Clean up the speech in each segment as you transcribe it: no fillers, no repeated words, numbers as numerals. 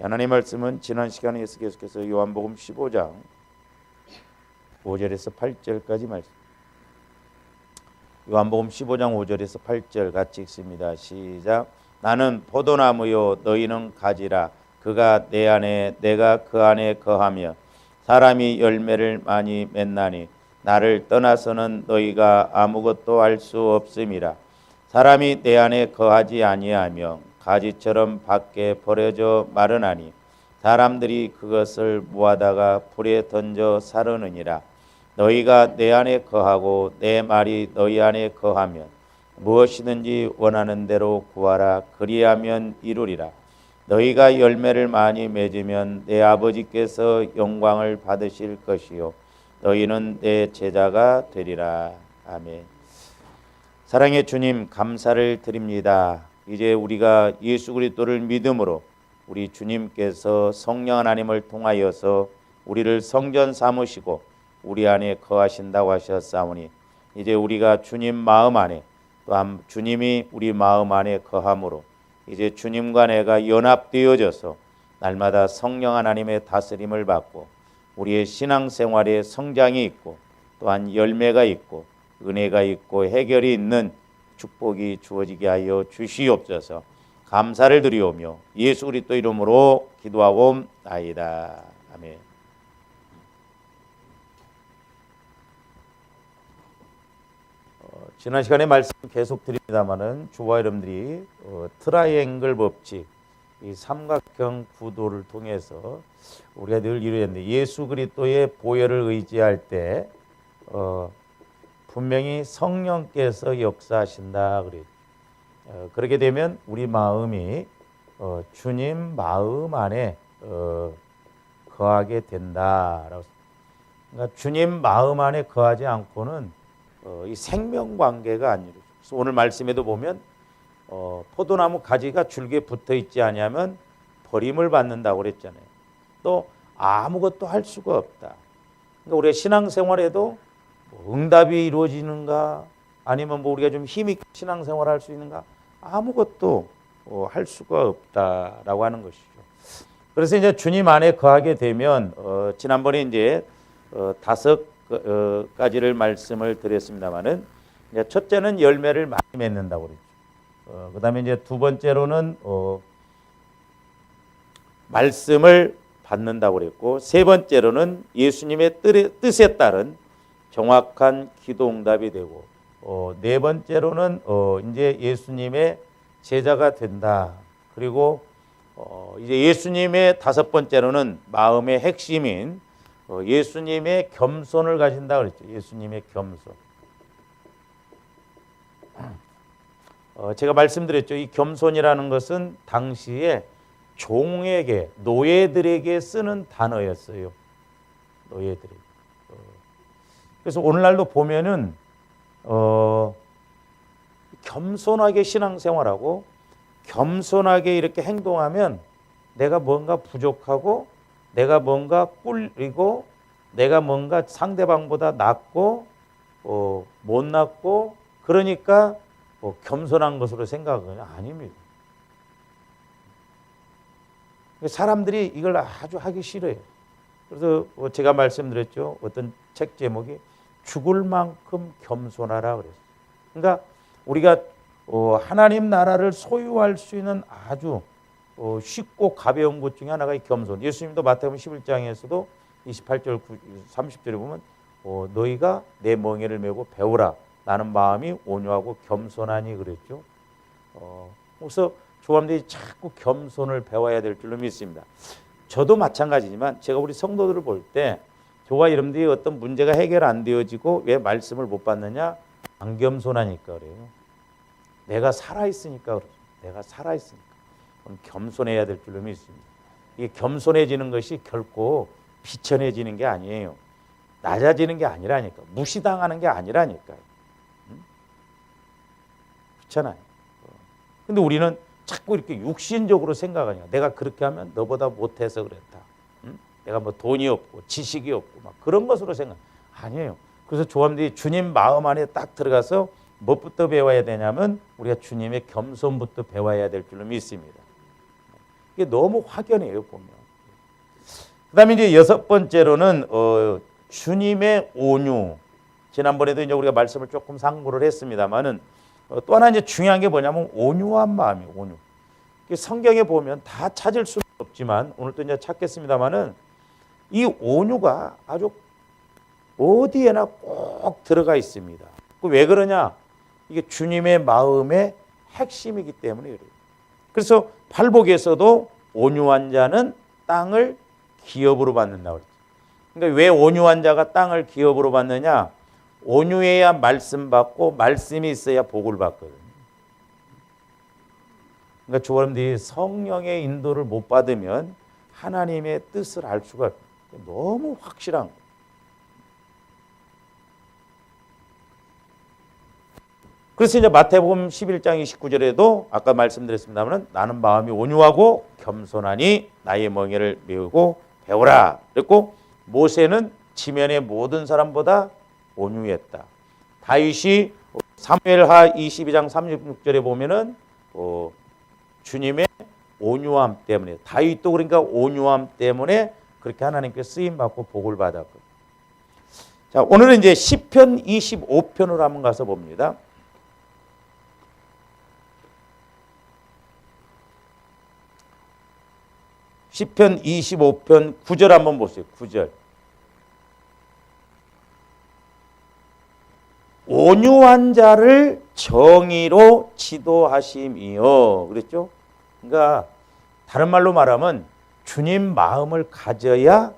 하나님 말씀은 지난 시간에 계속해서 요한복음 15장 5절에서 8절까지 말씀. 요한복음 15장 5절에서 8절 같이 읽습니다. 시작. 나는 포도나무요 너희는 가지라. 그가 내 안에 내가 그 안에 거하며 사람이 열매를 많이 맺나니 나를 떠나서는 너희가 아무것도 할 수 없음이라. 사람이 내 안에 거하지 아니하며 가지처럼 밖에 버려져 마르나니 사람들이 그것을 모아다가 불에 던져 사르느니라. 너희가 내 안에 거하고 내 말이 너희 안에 거하면 무엇이든지 원하는 대로 구하라. 그리하면 이루리라. 너희가 열매를 많이 맺으면 내 아버지께서 영광을 받으실 것이요 너희는 내 제자가 되리라. 아멘. 사랑의 주님, 감사를 드립니다. 이제 우리가 예수 그리스도를 믿음으로 우리 주님께서 성령 하나님을 통하여서 우리를 성전 삼으시고 우리 안에 거하신다고 하셨사오니 이제 우리가 주님 마음 안에 또한 주님이 우리 마음 안에 거함으로 이제 주님과 내가 연합되어져서 날마다 성령 하나님의 다스림을 받고 우리의 신앙생활에 성장이 있고 또한 열매가 있고 은혜가 있고 해결이 있는 축복이 주어지게 하여 주시옵소서. 감사를 드리오며 예수 그리스도 이름으로 기도하옵나이다. 아멘. 지난 시간에 말씀 계속 드립니다마는 주와 여러분들이 트라이앵글 법칙, 이 삼각형 구도를 통해서 우리가 늘 이루었는데 예수 그리스도의 보혈을 의지할 때 분명히 성령께서 역사하신다 그래요. 그렇게 되면 우리 마음이 주님 마음 안에 거하게 된다라고. 그러니까 주님 마음 안에 거하지 않고는 이 생명 관계가 안 이루어져요. 그래서 오늘 말씀에도 보면 포도나무 가지가 줄기에 붙어 있지 않으면 버림을 받는다고 그랬잖아요. 또 아무것도 할 수가 없다. 그러니까 우리가 신앙생활에도 응답이 이루어지는가 아니면 우리가 좀 힘있게 신앙생활을 할 수 있는가 아무것도 할 수가 없다라고 하는 것이죠. 그래서 이제 주님 안에 거하게 되면 지난번에 이제 5가지를 말씀을 드렸습니다만은 첫째는 열매를 많이 맺는다고 그랬죠. 그다음에 이제 두 번째로는 말씀을 받는다고 그랬고 세 번째로는 예수님의 뜻에 따른 정확한 기도 응답이 되고 네 번째로는 이제 예수님의 제자가 된다. 그리고 이제 예수님의 다섯 번째로는 마음의 핵심인 예수님의 겸손을 가진다 그랬죠. 예수님의 겸손. 제가 말씀드렸죠. 이 겸손이라는 것은 당시에 종에게 노예들에게 쓰는 단어였어요. 노예들에게. 그래서 오늘날도 보면은 겸손하게 신앙생활하고 겸손하게 이렇게 행동하면 내가 뭔가 부족하고 내가 뭔가 꿀리고 내가 뭔가 상대방보다 낫고 못났고 그러니까 겸손한 것으로 생각은 아닙니다. 사람들이 이걸 아주 하기 싫어요. 그래서 제가 말씀드렸죠. 어떤 책 제목이 죽을 만큼 겸손하라 그랬어요. 그러니까 우리가 하나님 나라를 소유할 수 있는 아주 쉽고 가벼운 것 중에 하나가 이 겸손. 예수님도 마태복음 11장에서도 28절 30절에 보면 너희가 내 멍에를 메고 배우라. 나는 마음이 온유하고 겸손하니 그랬죠. 그래서 조감들이 자꾸 겸손을 배워야 될 줄로 믿습니다. 저도 마찬가지지만 제가 우리 성도들을 볼 때 저와 여러분들이 어떤 문제가 해결 안 되어지고 왜 말씀을 못 받느냐? 안 겸손하니까 그래요. 내가 살아있으니까 그렇죠. 내가 살아있으니까. 그럼 겸손해야 될 줄로 믿습니다. 이게 겸손해지는 것이 결코 비천해지는 게 아니에요. 낮아지는 게 아니라니까. 무시당하는 게 아니라니까요. 그렇잖아요. 근데 우리는 자꾸 이렇게 육신적으로 생각하니까 내가 그렇게 하면 너보다 못해서 그랬다. 내가 뭐 돈이 없고 지식이 없고 막 그런 것으로 생각. 아니에요. 그래서 조함들이 주님 마음 안에 딱 들어가서 무엇부터 배워야 되냐면 우리가 주님의 겸손부터 배워야 될 줄로 믿습니다. 이게 너무 확연해요, 보면. 그다음에 이제 여섯 번째로는 주님의 온유. 지난번에도 이제 우리가 말씀을 조금 상고를 했습니다만은 또 하나 이제 중요한 게 뭐냐면 온유한 마음이에요. 온유. 성경에 보면 다 찾을 수는 없지만 오늘 또 이제 찾겠습니다만은 이 온유가 아주 어디에나 꼭 들어가 있습니다. 왜 그러냐? 이게 주님의 마음의 핵심이기 때문에 그래요. 그래서 팔복에서도 온유한 자는 땅을 기업으로 받는다고 그랬죠. 그러니까 왜 온유한 자가 땅을 기업으로 받느냐? 온유해야 말씀 받고 말씀이 있어야 복을 받거든요. 그러니까 조원님들이 성령의 인도를 못 받으면 하나님의 뜻을 알 수가 너무 확실한 거예요. 그래서 이제 마태복음 11장 29절에도 아까 말씀드렸습니다만 나는 마음이 온유하고 겸손하니 나의 멍에를 메우고 배우라 그랬고 모세는 지면의 모든 사람보다 온유했다. 다윗이 사무엘하 22장 36절에 보면은 주님의 온유함 때문에 다윗도 그러니까 온유함 때문에 그렇게 하나님께 쓰임 받고 복을 받았거든요. 자, 오늘은 이제 시편 25편으로 한번 가서 봅니다. 시편 25편 9절 한번 보세요. 9절. 온유한 자를 정의로 지도하심이요. 그랬죠? 그러니까 다른 말로 말하면 주님 마음을 가져야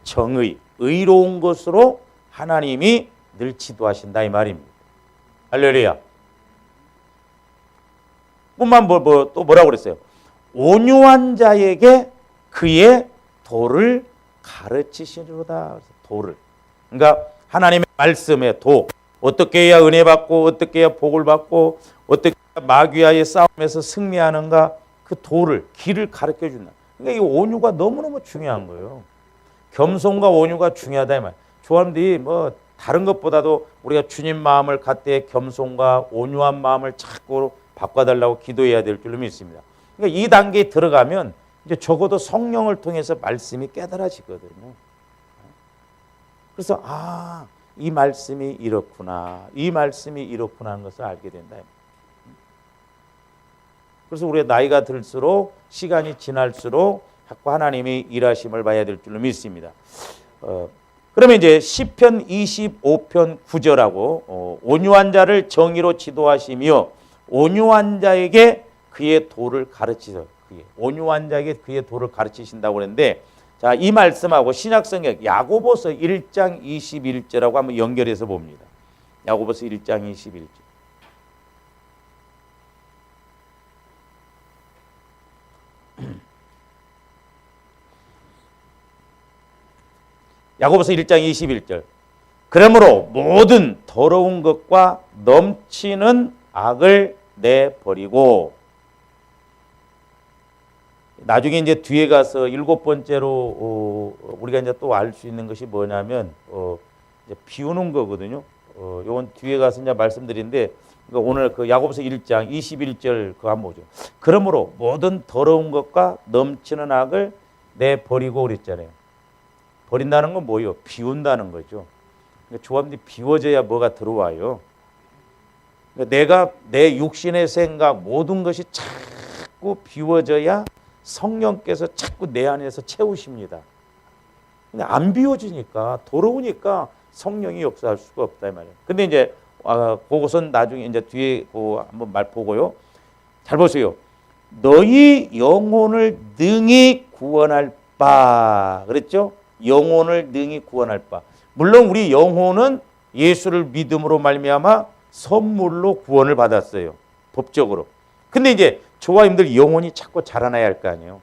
정의, 의로운 것으로 하나님이 늘 지도하신다 이 말입니다. 할렐루야. 뿐만 또 뭐라고 그랬어요? 온유한 자에게 그의 도를 가르치시리로다. 도를. 그러니까 하나님의 말씀의 도. 어떻게 해야 은혜 받고 어떻게 해야 복을 받고 어떻게 해야 마귀와의 싸움에서 승리하는가 그 도를 길을 가르쳐 준다. 그러니까 이 온유가 너무너무 중요한 거예요. 겸손과 온유가 중요하다 이 말. 조합들이 뭐 다른 것보다도 우리가 주님 마음을 갖되 겸손과 온유한 마음을 자꾸 바꿔달라고 기도해야 될 줄로 믿습니다. 그러니까 이 단계에 들어가면 이제 적어도 성령을 통해서 말씀이 깨달아지거든요. 그래서 이 말씀이 이렇구나. 이 말씀이 이렇구나 하는 것을 알게 된다. 그래서 우리의 나이가 들수록 시간이 지날수록 자꾸 하나님이 일하심을 봐야 될 줄로 믿습니다. 그러면 이제 시편 25편 9절하고 온유한 자를 정의로 지도하시며 온유한 자에게 그의 도를 가르치셔. 온유한 자에게 그의 도를 가르치신다고 그랬는데 자, 이 말씀하고 신약성경 야고보서 1장 21절하고 한번 연결해서 봅니다. 야고보서 1장 21절. 야고보서 1장 21절. 그러므로 모든 더러운 것과 넘치는 악을 내버리고 나중에 이제 뒤에 가서 일곱 번째로 우리가 이제 또 알 수 있는 것이 뭐냐면 이제 비우는 거거든요. 요건 뒤에 가서 이제 말씀드리는데 그러니까 오늘 그 야고보서 1장 21절 그거 한번 보죠. 그러므로 모든 더러운 것과 넘치는 악을 내버리고 그랬잖아요. 버린다는 건 뭐예요? 비운다는 거죠. 그러니까 조합들이 비워져야 뭐가 들어와요. 그러니까 내가 내 육신의 생각 모든 것이 자꾸 비워져야 성령께서 자꾸 내 안에서 채우십니다. 근데 안 비워지니까 더러우니까 성령이 역사할 수가 없다 이 말이에요. 근데 이제 그것은 나중에 이제 뒤에 한번 말 보고요. 잘 보세요. 너희 영혼을 능히 구원할 바 그랬죠? 영혼을 능히 구원할 바. 물론 우리 영혼은 예수를 믿음으로 말미암아 선물로 구원을 받았어요. 법적으로. 근데 이제 저와 님들 영혼이 자꾸 자라나야 할 거 아니에요.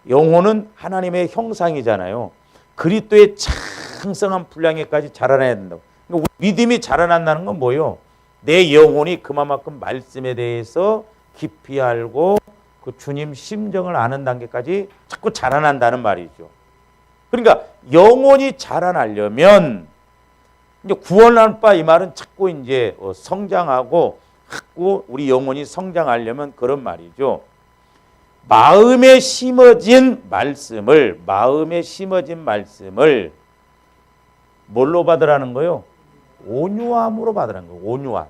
영혼은 하나님의 형상이잖아요. 그리스도의 창성한 분량에까지 자라나야 된다고. 그러니까 믿음이 자라난다는 건 뭐예요? 내 영혼이 그만큼 말씀에 대해서 깊이 알고 그 주님 심정을 아는 단계까지 자꾸 자라난다는 말이죠. 그러니까 영혼이 자라나려면 이제 구원할 바 이 말은 자꾸 이제 성장하고 자꾸 우리 영혼이 성장하려면 그런 말이죠. 마음에 심어진 말씀을 뭘로 받으라는 거요? 온유함으로 받으라는 거예요. 온유함.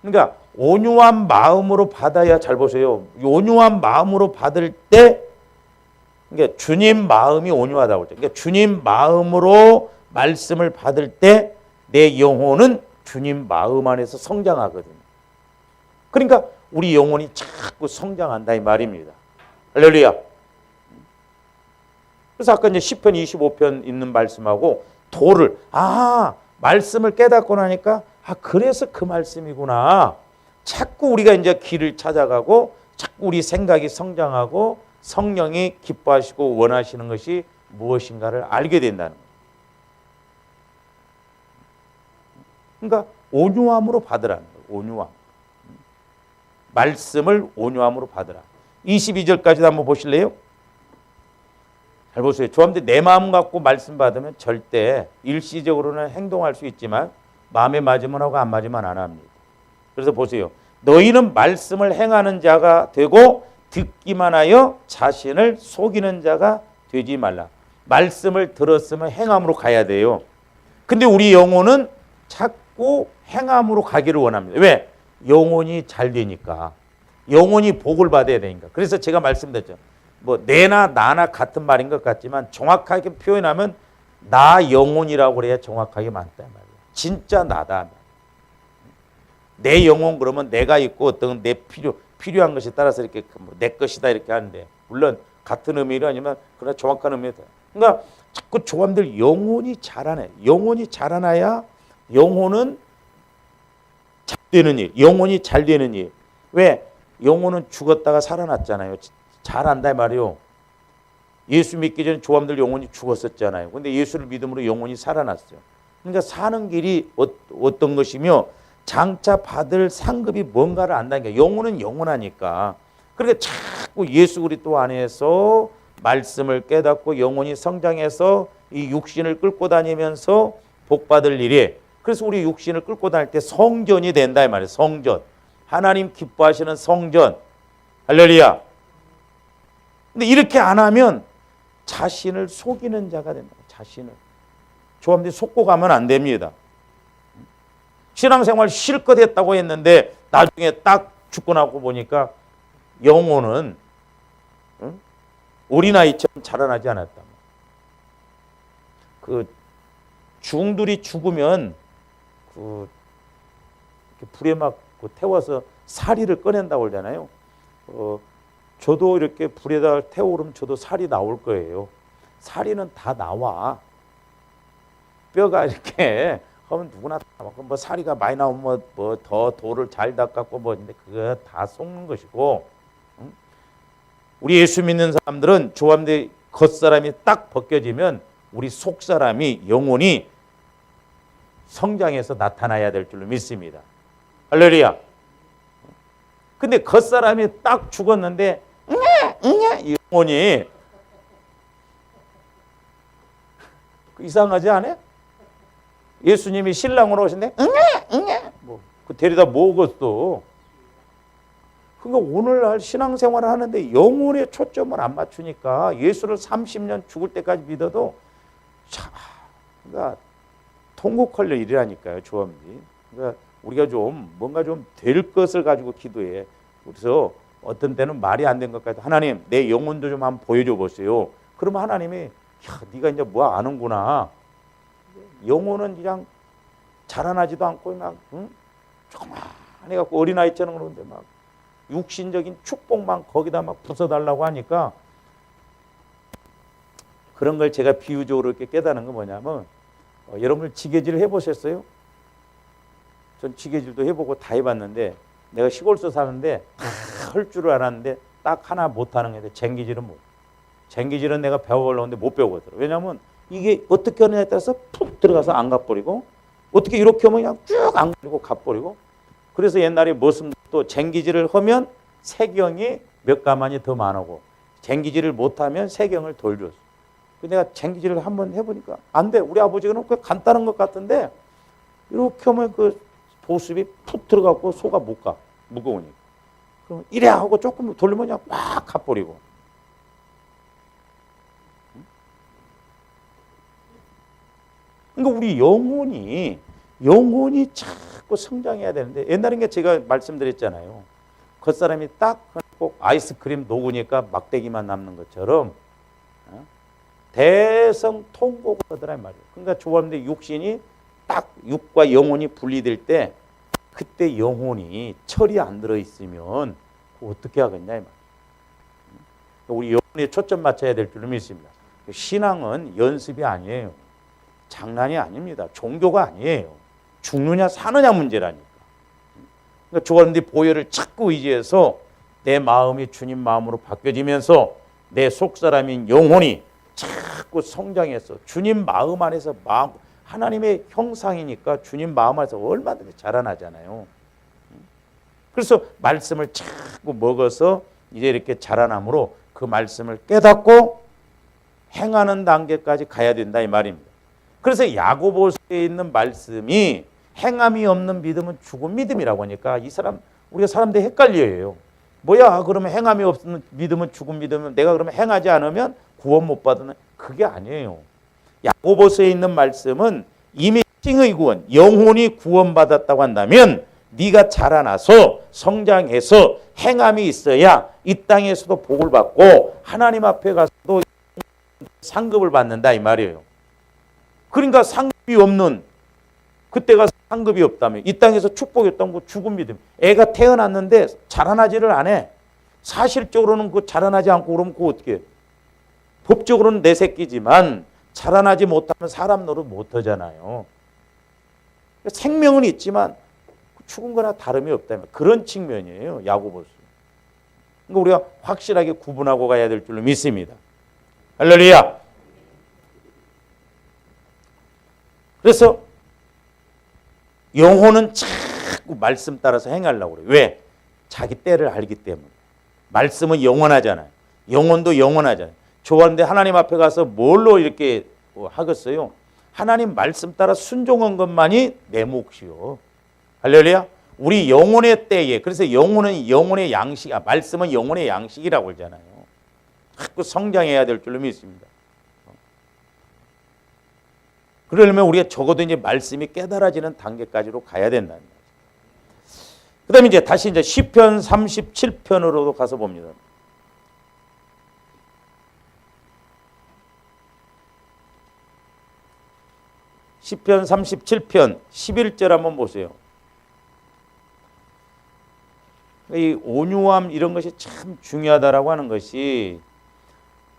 그러니까 온유한 마음으로 받아야, 잘 보세요. 온유한 마음으로 받을 때, 그러니까 주님 마음이 온유하다고 했죠. 그러니까 주님 마음으로 말씀을 받을 때 내 영혼은 주님 마음 안에서 성장하거든요. 그러니까 우리 영혼이 자꾸 성장한다 이 말입니다. 할렐루야. 그래서 아까 이제 시편 25편 있는 말씀하고 도를, 말씀을 깨닫고 나니까 그래서 그 말씀이구나. 자꾸 우리가 이제 길을 찾아가고 자꾸 우리 생각이 성장하고 성령이 기뻐하시고 원하시는 것이 무엇인가를 알게 된다는 거예요. 그러니까 온유함으로 받으라는 거예요. 온유함. 말씀을 온유함으로 받으라. 22절까지도 한번 보실래요? 잘 보세요. 저한테 내 마음 갖고 말씀 받으면 절대 일시적으로는 행동할 수 있지만 마음에 맞으면 하고 안 맞으면 안 합니다. 그래서 보세요. 너희는 말씀을 행하는 자가 되고 듣기만 하여 자신을 속이는 자가 되지 말라. 말씀을 들었으면 행함으로 가야 돼요. 근데 우리 영혼은 자꾸 행함으로 가기를 원합니다. 왜? 영혼이 잘 되니까. 영혼이 복을 받아야 되니까. 그래서 제가 말씀드렸죠. 뭐 내나 나나 같은 말인 것 같지만 정확하게 표현하면 나 영혼이라고 그래야 정확하게 맞다 말이에요. 진짜 나다. 내 영혼 그러면 내가 있고 어떤 내 필요한 것에 따라서 이렇게 내 것이다 이렇게 하는데, 물론 같은 의미는 아니면 그러나 정확한 의미다. 그러니까 자꾸 조함들 영혼이 자라네. 영혼이 자라나야 영혼은 잘 되는 일, 영혼이 잘 되는 일. 왜? 영혼은 죽었다가 살아났잖아요. 잘한다 말이요. 예수 믿기 전에 조함들 영혼이 죽었었잖아요. 근데 예수를 믿음으로 영혼이 살아났어요. 그러니까 사는 길이 어떤 것이며 장차 받을 상급이 뭔가를 안다는 게, 영혼은 영원하니까. 그러니까 자꾸 예수 그리스도 안에서 말씀을 깨닫고 영혼이 성장해서 이 육신을 끌고 다니면서 복 받을 일이, 그래서 우리 육신을 끌고 다닐 때 성전이 된다 이 말이에요. 성전. 하나님 기뻐하시는 성전. 할렐루야. 근데 이렇게 안 하면 자신을 속이는 자가 된다. 자신을. 조함들이 속고 가면 안 됩니다. 신앙생활 실컷 했다고 했는데 나중에 딱 죽고 나고 보니까 영혼은 어린아이처럼 자라나지 않았다. 그 중들이 죽으면 그 불에 막 태워서 사리를 꺼낸다고 그러잖아요. 저도 이렇게 불에다 태우면 저도 살이 나올 거예요. 살이는 다 나와. 뼈가 이렇게 하면 누구나 다 나와. 뭐 살이가 많이 나오면 뭐 더 돌을 잘 닦았고 뭐인데 그거 다 속는 것이고, 우리 예수 믿는 사람들은 조함대 겉사람이 딱 벗겨지면 우리 속사람이 영혼이 성장해서 나타나야 될 줄로 믿습니다. 할렐루야. 근데 겉사람이 딱 죽었는데 이 영혼이 이상하지 않아요? 예수님이 신랑으로 오신데 그 데려다 모으겠어. 그러니까 오늘날 신앙생활을 하는데 영혼의 초점을 안 맞추니까 예수를 30년 죽을 때까지 믿어도 그러니까 통곡할 일이라니까요. 조합이. 그러니까 우리가 좀 뭔가 좀 될 것을 가지고 기도해. 그래서 어떤 때는 말이 안 된 것 같아도 하나님 내 영혼도 좀 한번 보여줘 보세요. 그러면 하나님이 네가 이제 뭐 아는구나. 영혼은 그냥 자라나지도 않고 막 조그만해 갖고 어린아이처럼 그러는데 막 육신적인 축복만 거기다 막 부숴달라고 하니까, 그런 걸 제가 비유적으로 이렇게 깨닫는 건 뭐냐면, 여러분들 지게질 해보셨어요? 전 지게질도 해보고 다 해봤는데, 내가 시골서 사는데 다 할 줄을 알았는데 딱 하나 못하는 게 있는데 쟁기질은 못. 쟁기질은 내가 배워보려고 했는데 못 배우거든요. 왜냐하면 이게 어떻게 하느냐에 따라서 푹 들어가서 안 가버리고, 어떻게 이렇게 하면 그냥 쭉 안 가버리고 가버리고. 그래서 옛날에 모습도 쟁기질을 하면 세경이 몇 가만이 더 많고, 쟁기질을 못하면 세경을 덜 줬어. 내가 쟁기질을 한번 해보니까 안 돼. 우리 아버지는 그 간단한 것 같은데 이렇게 하면 그 보습이 푹 들어가고 소가 못 가. 무거우니까. 그럼 이래 하고 조금 돌리면 그냥 꽉 가버리고. 그러니까 우리 영혼이 자꾸 성장해야 되는데, 옛날에 제가 말씀드렸잖아요. 겉사람이 딱 꼭 아이스크림 녹으니까 막대기만 남는 것처럼 대성통곡을 하더란 말이에요. 그러니까 조합인데 육신이 딱 육과 영혼이 분리될 때, 그때 영혼이 철이 안 들어있으면 어떻게 하겠냐 이 말이에요. 우리 영혼에 초점 맞춰야 될 줄로 믿습니다. 신앙은 연습이 아니에요. 장난이 아닙니다. 종교가 아니에요. 죽느냐 사느냐 문제라니까. 그러니까 조합인데 보혈을 자꾸 의지해서 내 마음이 주님 마음으로 바뀌어지면서 내 속사람인 영혼이 자꾸 성장해서 주님 마음 안에서 하나님의 형상이니까 주님 마음 안에서 얼마든지 자라나잖아요. 그래서 말씀을 자꾸 먹어서 이제 이렇게 자라남으로 그 말씀을 깨닫고 행하는 단계까지 가야 된다 이 말입니다. 그래서 야고보서에 있는 말씀이 행함이 없는 믿음은 죽은 믿음이라고 하니까 우리가 사람들이 헷갈려요. 뭐야 그러면 행함이 없는 믿음은 죽은 믿음은 내가 그러면 행하지 않으면 구원 못 받는, 그게 아니에요. 야고보서에 있는 말씀은 이미 칭의 구원, 영혼이 구원받았다고 한다면 네가 자라나서 성장해서 행함이 있어야 이 땅에서도 복을 받고 하나님 앞에 가서도 상급을 받는다 이 말이에요. 그러니까 상급이 없는, 그때가 상급이 없다면 이 땅에서 축복이 없다면 그 죽은 믿음. 애가 태어났는데 자라나지를 않아. 사실적으로는 그 자라나지 않고 그러면 그거 어떻게 해? 법적으로는 내 새끼지만 자라나지 못하면 사람 노릇 못하잖아요. 생명은 있지만 죽은 거나 다름이 없다면 그런 측면이에요. 야고보서. 그러니까 우리가 확실하게 구분하고 가야 될 줄로 믿습니다. 할렐루야. 그래서 영혼은 자꾸 말씀 따라서 행하려고 그래요. 왜? 자기 때를 알기 때문에. 말씀은 영원하잖아요. 영혼도 영원하잖아요. 좋아하는데 하나님 앞에 가서 뭘로 이렇게 하겠어요? 하나님 말씀 따라 순종한 것만이 내 몫이요. 할렐루야. 우리 영혼의 때에, 그래서 영혼은 영혼의 양식, 말씀은 영혼의 양식이라고 그러잖아요. 자꾸 성장해야 될 줄로 믿습니다. 그러려면 우리가 적어도 이제 말씀이 깨달아지는 단계까지로 가야 된다는 거예요. 그 다음에 이제 다시 이제 시편 37편으로도 가서 봅니다. 시편 37편 11절 한번 보세요. 이 온유함 이런 것이 참 중요하다라고 하는 것이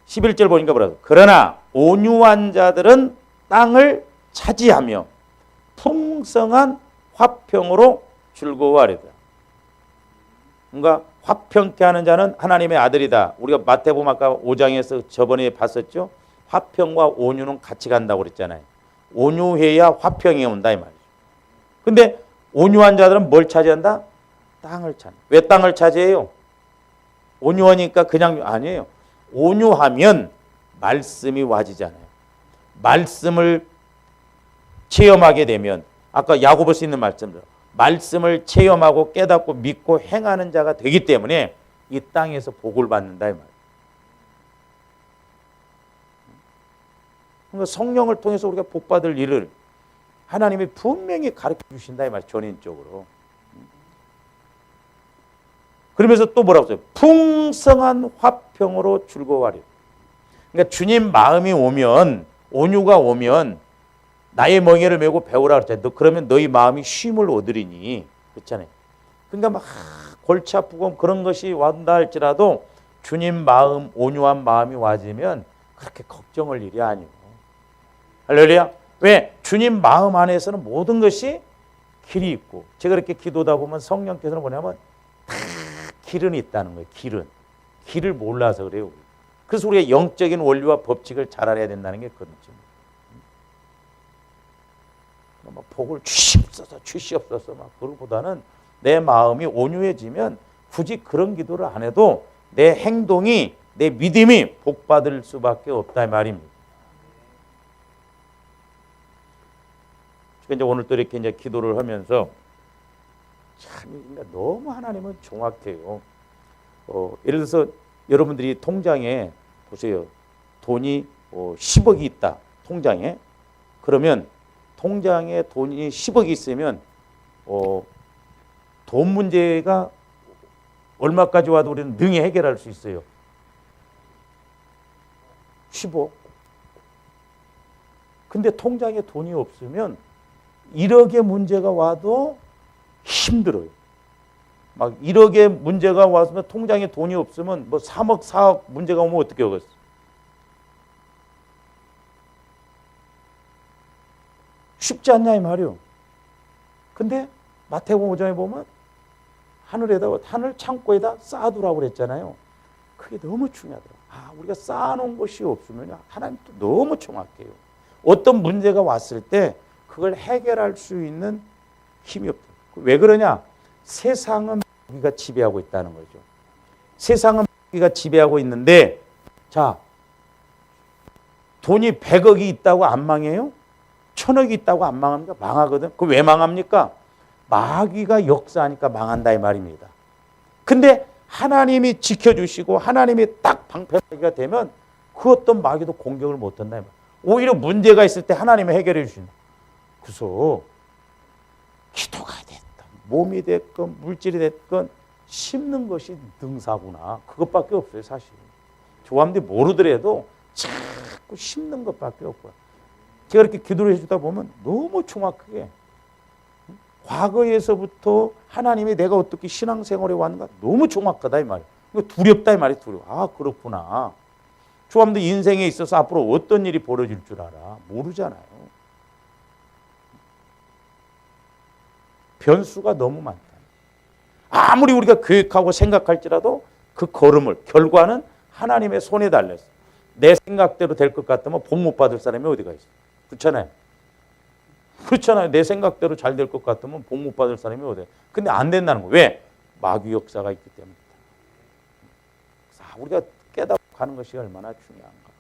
11절 보니까 뭐라고? 그러나 온유한 자들은 땅을 차지하며 풍성한 화평으로 즐거워하리다. 그러니까 화평케 하는 자는 하나님의 아들이다. 우리가 마태복음 아까 5장에서 저번에 봤었죠. 화평과 온유는 같이 간다고 그랬잖아요. 온유해야 화평이 온다 이 말이죠. 근데 온유한 자들은 뭘 차지한다? 땅을 차지. 왜 땅을 차지해요? 온유하니까 그냥 아니에요. 온유하면 말씀이 와지잖아요. 말씀을 체험하게 되면 아까 야고보서 있는 말씀대로 말씀을 체험하고 깨닫고 믿고 행하는 자가 되기 때문에 이 땅에서 복을 받는다 이 말이에요. 그러니까 성령을 통해서 우리가 복 받을 일을 하나님이 분명히 가르쳐 주신다 이 말이에요. 전인적으로. 그러면서 또 뭐라고 써요? 풍성한 화평으로 즐거워하리라. 그러니까 주님 마음이 오면, 온유가 오면 나의 멍에를 메고 배우라 그랬잖아요. 그러면 너희 마음이 쉼을 얻으리니. 그렇잖아요. 그러니까 막 골치 아프고 그런 것이 왔다 할지라도 주님 마음, 온유한 마음이 와지면 그렇게 걱정할 일이 아니고. 할렐루야. 왜? 주님 마음 안에서는 모든 것이 길이 있고, 제가 이렇게 기도다 보면 성령께서는 뭐냐면 다 길은 있다는 거예요. 길을 몰라서 그래요. 그래서 우리가 영적인 원리와 법칙을 잘 알아야 된다는 게 그렇죠. 막 복을 주시옵소서 막 그러보다는 내 마음이 온유해지면 굳이 그런 기도를 안 해도 내 행동이, 내 믿음이 복 받을 수밖에 없다 이 말입니다. 이제 오늘 또 이렇게 이제 기도를 하면서 참 너무 하나님은 정확해요. 예를 들어서 여러분들이 통장에 보세요. 돈이 10억이 있다. 통장에. 그러면 통장에 돈이 10억이 있으면 돈 문제가 얼마까지 와도 우리는 능히 해결할 수 있어요. 10억. 근데 통장에 돈이 없으면 1억의 문제가 와도 힘들어요. 막 1억의 문제가 와서 통장에 돈이 없으면 뭐 3억, 4억 문제가 오면 어떻게 하겠어? 쉽지 않냐 이 말이요. 근데 마태복음 5장에 보면 하늘 창고에다 쌓아두라고 그랬잖아요. 그게 너무 중요하더라고요. 우리가 쌓아놓은 것이 없으면 하나님도 너무 정확해요. 어떤 문제가 왔을 때 그걸 해결할 수 있는 힘이 없다. 왜 그러냐? 세상은 마귀가 지배하고 있다는 거죠. 세상은 마귀가 지배하고 있는데, 자, 돈이 100억이 있다고 안 망해요? 1000억이 있다고 안 망합니까? 망하거든. 그 왜 망합니까? 마귀가 역사하니까 망한다 이 말입니다. 근데 하나님이 지켜주시고 하나님이 딱 방패가 되면 그 어떤 마귀도 공격을 못한다 이 말. 오히려 문제가 있을 때 하나님이 해결해 주신다. 그래서 기도가 됐든 몸이 됐건 물질이 됐건 심는 것이 능사구나. 그것밖에 없어요 사실. 조함들이 모르더라도 자꾸 심는 것밖에 없고요. 제가 이렇게 기도를 해주다 보면 너무 정확하게 과거에서부터 하나님이 내가 어떻게 신앙생활에 왔는가 너무 정확하다 이 말이에요. 이거 두렵다 이 말이 두려워. 그렇구나. 조함도 인생에 있어서 앞으로 어떤 일이 벌어질 줄 알아. 모르잖아요. 변수가 너무 많다. 아무리 우리가 계획하고 생각할지라도 그 걸음을 결과는 하나님의 손에 달렸어. 내 생각대로 될 것 같으면 복 못 받을 사람이 어디가 있어. 그렇잖아요. 그렇잖아요. 내 생각대로 잘 될 것 같으면 복 못 받을 사람이 어디야. 근데 안 된다는 거예요. 왜? 마귀 역사가 있기 때문에. 우리가 깨닫고 가는 것이 얼마나 중요한가.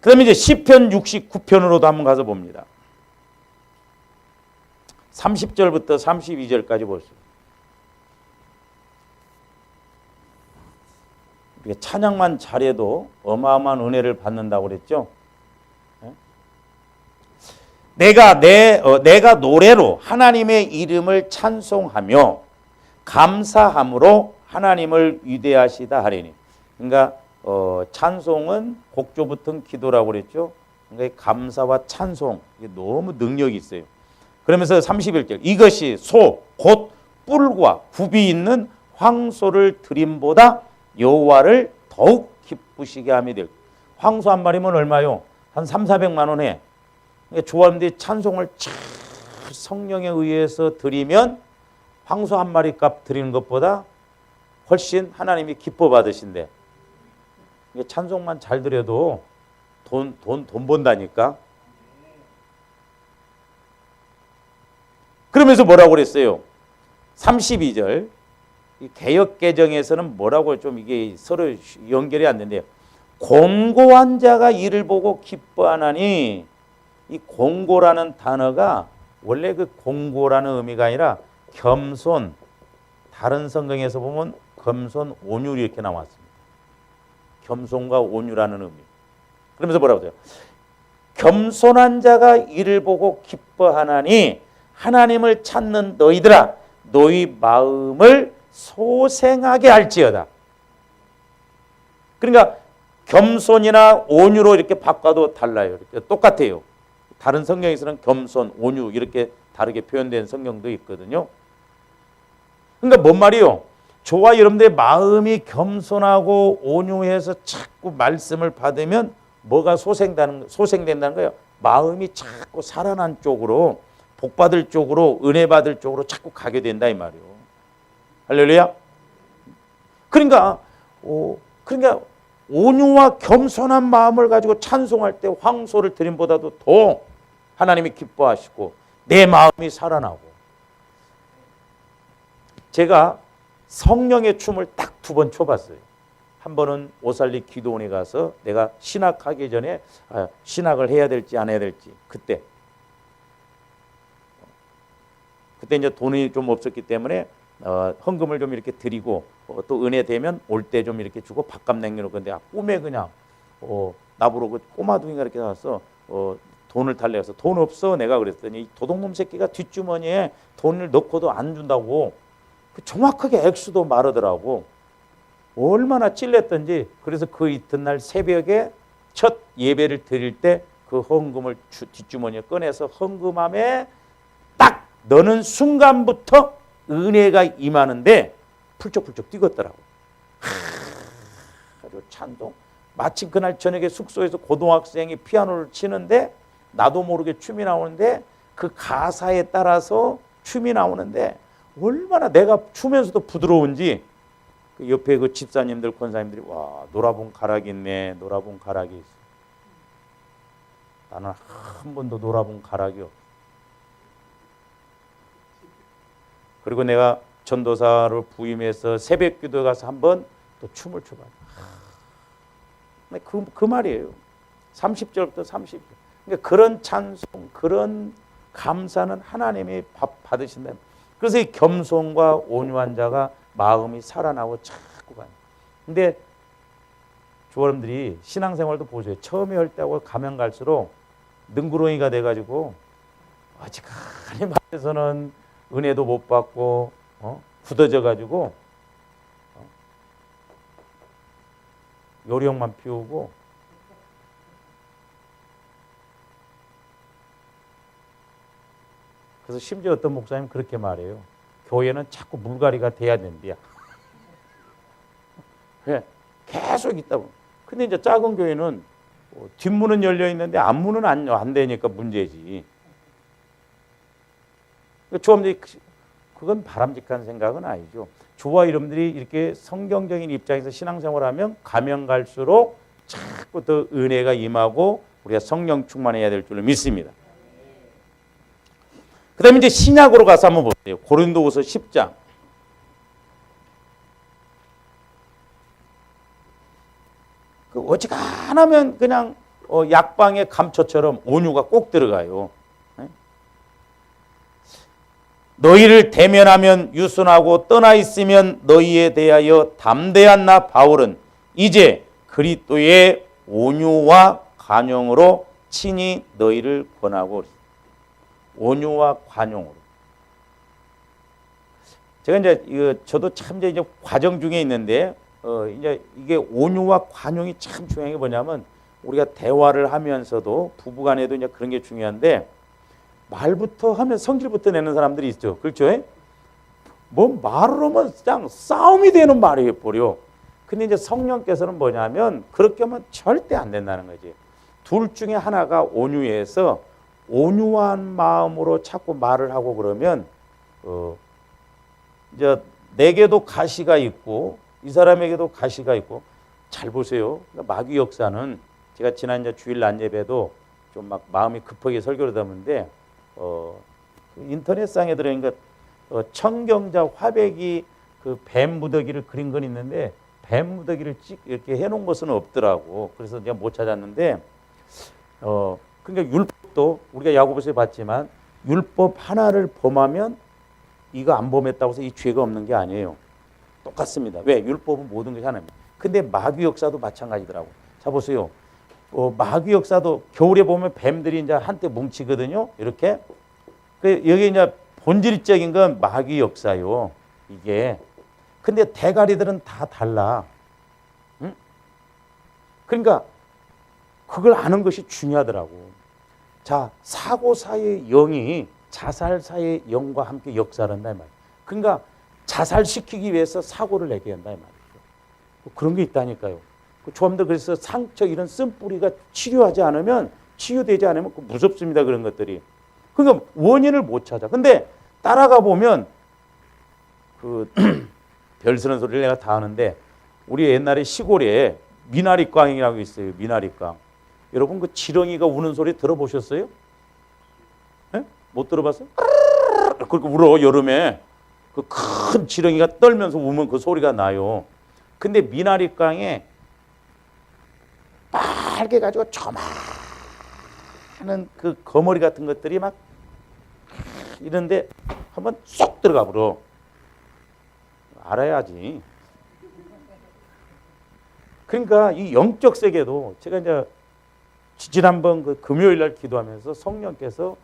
그 다음에 이제 시편 69편으로도 한번 가서 봅니다. 30절부터 32절까지 보세요. 찬양만 잘해도 어마어마한 은혜를 받는다고 그랬죠. 내가 노래로 하나님의 이름을 찬송하며 감사함으로 하나님을 위대하시다 하리니. 그러니까 찬송은 곡조 붙은 기도라고 그랬죠. 그러니까 감사와 찬송 이게 너무 능력이 있어요. 그러면서 31절 이것이 소 곧 뿔과 굽이 있는 황소를 드림보다 여호와를 더욱 기쁘시게 함이 될. 황소 한 마리면 얼마요? 한 300~400만 원 해. 조합들이 찬송을 성령에 의해서 드리면 황소 한 마리 값 드리는 것보다 훨씬 하나님이 기뻐 받으신대. 찬송만 잘 드려도 돈 번다니까. 그러면서 뭐라고 그랬어요? 32절 개역개정에서는 뭐라고 좀 이게 서로 연결이 안 된대요. 공고한 자가 이를 보고 기뻐하나니. 이 공고라는 단어가 원래 그 공고라는 의미가 아니라 겸손, 다른 성경에서 보면 겸손, 온유 이렇게 나왔습니다. 겸손과 온유라는 의미. 그러면서 뭐라고 해요? 겸손한 자가 이를 보고 기뻐하나니 하나님을 찾는 너희들아 너희 마음을 소생하게 할지어다. 그러니까 겸손이나 온유로 이렇게 바꿔도 달라요. 이렇게 똑같아요. 다른 성경에서는 겸손, 온유 이렇게 다르게 표현된 성경도 있거든요. 그러니까 뭔 말이요? 저와 여러분들의 마음이 겸손하고 온유해서 자꾸 말씀을 받으면 뭐가 소생된다는 거예요. 마음이 자꾸 살아난 쪽으로 복받을 쪽으로 은혜 받을 쪽으로 자꾸 가게 된다 이 말이요. 할렐루야. 그러니까 온유와 겸손한 마음을 가지고 찬송할 때 황소를 드림보다도 더 하나님이 기뻐하시고 내 마음이 살아나고. 제가 성령의 춤을 딱 2번 춰봤어요. 한 번은 오살리 기도원에 가서 내가 신학하기 전에 신학을 해야 될지 안 해야 될지 그때 이제 돈이 좀 없었기 때문에 헌금을 좀 이렇게 드리고 또 은혜 되면 올 때 좀 이렇게 주고 밥값 남겨놓고 근데 꿈에 그냥 나보러 그 꼬마둥이가 이렇게 나와서 돈을 달래 해서 돈 없어 내가 그랬더니 도둑놈 새끼가 뒷주머니에 돈을 넣고도 안 준다고 정확하게 액수도 말하더라고. 얼마나 찔렸던지. 그래서 그 이튿날 새벽에 첫 예배를 드릴 때 그 헌금을 뒷주머니에 꺼내서 헌금함에 딱 넣는 순간부터 은혜가 임하는데 풀쩍풀쩍 뛰었더라고. 아주 찬송. 마침 그날 저녁에 숙소에서 고등학생이 피아노를 치는데 나도 모르게 춤이 나오는데 그 가사에 따라서 춤이 나오는데 얼마나 내가 추면서도 부드러운지 그 옆에 그 집사님들 권사님들이 와 놀아본 가락이 있네. 놀아본 가락이 있어. 나는 한 번도 놀아본 가락이 없어. 그리고 내가 전도사를 부임해서 새벽 기도에 가서 한번 또 춤을 춰봐요. 그 말이에요. 30절부터 30절. 그러니까 그런 찬송, 그런 감사는 하나님이 받으신다. 그래서 이 겸손과 온유한 자가 마음이 살아나고 자꾸 가요. 근데 조원들이 신앙생활도 보세요. 처음에 할 때하고 가면 갈수록 능구렁이가 돼가지고 어지간히 말해서는 은혜도 못 받고 굳어져가지고 요령만 피우고 그래서 심지어 어떤 목사님 그렇게 말해요. 교회는 자꾸 물갈이가 돼야 된대요. 왜? 계속 있다고. 근데 이제 작은 교회는 뒷문은 열려 있는데 앞문은 안 되니까 문제지. 조합들이 그건 바람직한 생각은 아니죠. 저와 여러분들이 이렇게 성경적인 입장에서 신앙생활하면 가면 갈수록 자꾸 더 은혜가 임하고 우리가 성령 충만해야 될 줄로 믿습니다. 그 다음에 이제 신약으로 가서 한번 보세요. 고린도후서 10장. 그 어지간하면 그냥 약방의 감초처럼 온유가 꼭 들어가요. 너희를 대면하면 유순하고 떠나 있으면 너희에 대하여 담대한 나 바울은 이제 그리스도의 온유와 관용으로 친히 너희를 권하고 온유와 관용으로. 제가 이제 저도 참 이제 과정 중에 있는데 이제 이게 온유와 관용이 참 중요한 게 뭐냐면 우리가 대화를 하면서도 부부간에도 이제 그런 게 중요한데 말부터 하면 성질부터 내는 사람들이 있죠. 그렇죠? 뭐 말을 하면 그냥 싸움이 되는 말이 해버려. 근데 이제 성령께서는 뭐냐면 그렇게 하면 절대 안 된다는 거지. 둘 중에 하나가 온유해서 온유한 마음으로 자꾸 말을 하고 그러면 이제 내게도 가시가 있고 이 사람에게도 가시가 있고. 잘 보세요. 마귀 역사는 제가 지난 이제 주일 난 예배도 좀 막 마음이 급하게 설교를 하는데 인터넷상에 들어있는 청경자 화백이 그 뱀 무더기를 그린 건 있는데 뱀 무더기를 이렇게 해놓은 것은 없더라고. 그래서 제가 못 찾았는데 그러니까 율법도 우리가 야고보서에 봤지만 율법 하나를 범하면 이거 안 범했다고 해서 이 죄가 없는 게 아니에요. 똑같습니다. 왜? 율법은 모든 것이 하나입니다. 근데 마귀 역사도 마찬가지더라고. 자 보세요. 마귀 역사도 겨울에 보면 뱀들이 이제 한때 뭉치거든요. 이렇게. 여기 이제 본질적인 건 마귀 역사요. 이게. 근데 대가리들은 다 달라. 응? 그러니까 그걸 아는 것이 중요하더라고. 자, 사고사의 영이 자살사의 영과 함께 역사를 한다 이 말이에요. 그러니까 자살시키기 위해서 사고를 내게 한다 이 말이에요. 그런 게 있다니까요. 조합들 그래서 상처 이런 쓴뿌리가 치료되지 않으면 무섭습니다. 그런 것들이. 그러니까 원인을 못 찾아. 근데 따라가 보면 그 별 쓰는 소리를 내가 다 하는데 우리 옛날에 시골에 미나리광이라고 있어요. 미나리광. 여러분 그 지렁이가 우는 소리 들어보셨어요? 네? 못 들어봤어요? 그렇게 울어 여름에. 그 큰 지렁이가 떨면서 우면 그 소리가 나요. 근데 미나리광에 빨개 가지고 조그마한 그 거머리 같은 것들이 막 이런데 한번 쏙 들어가 버려. 알아야지. 그러니까 이 영적 세계도 제가 이제 지난번 그 금요일 날 기도하면서 성령께서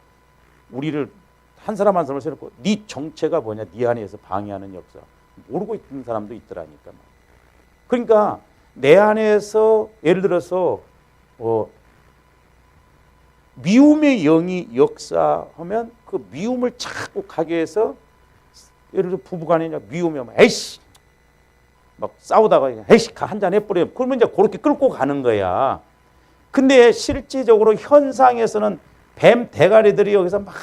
우리를 한 사람 한 사람을 세놓고 네 정체가 뭐냐, 네 안에서 방해하는 역사 모르고 있는 사람도 있더라니까. 그러니까 내 안에서 예를 들어서 미움의 영이 역사하면 그 미움을 자꾸 가게 해서 예를 들어 부부간에 미움이 오면 에이씨 막 싸우다가 에이씨 한잔 해버려. 그러면 이제 그렇게 끌고 가는 거야. 근데 실질적으로 현상에서는 뱀 대가리들이 여기서 막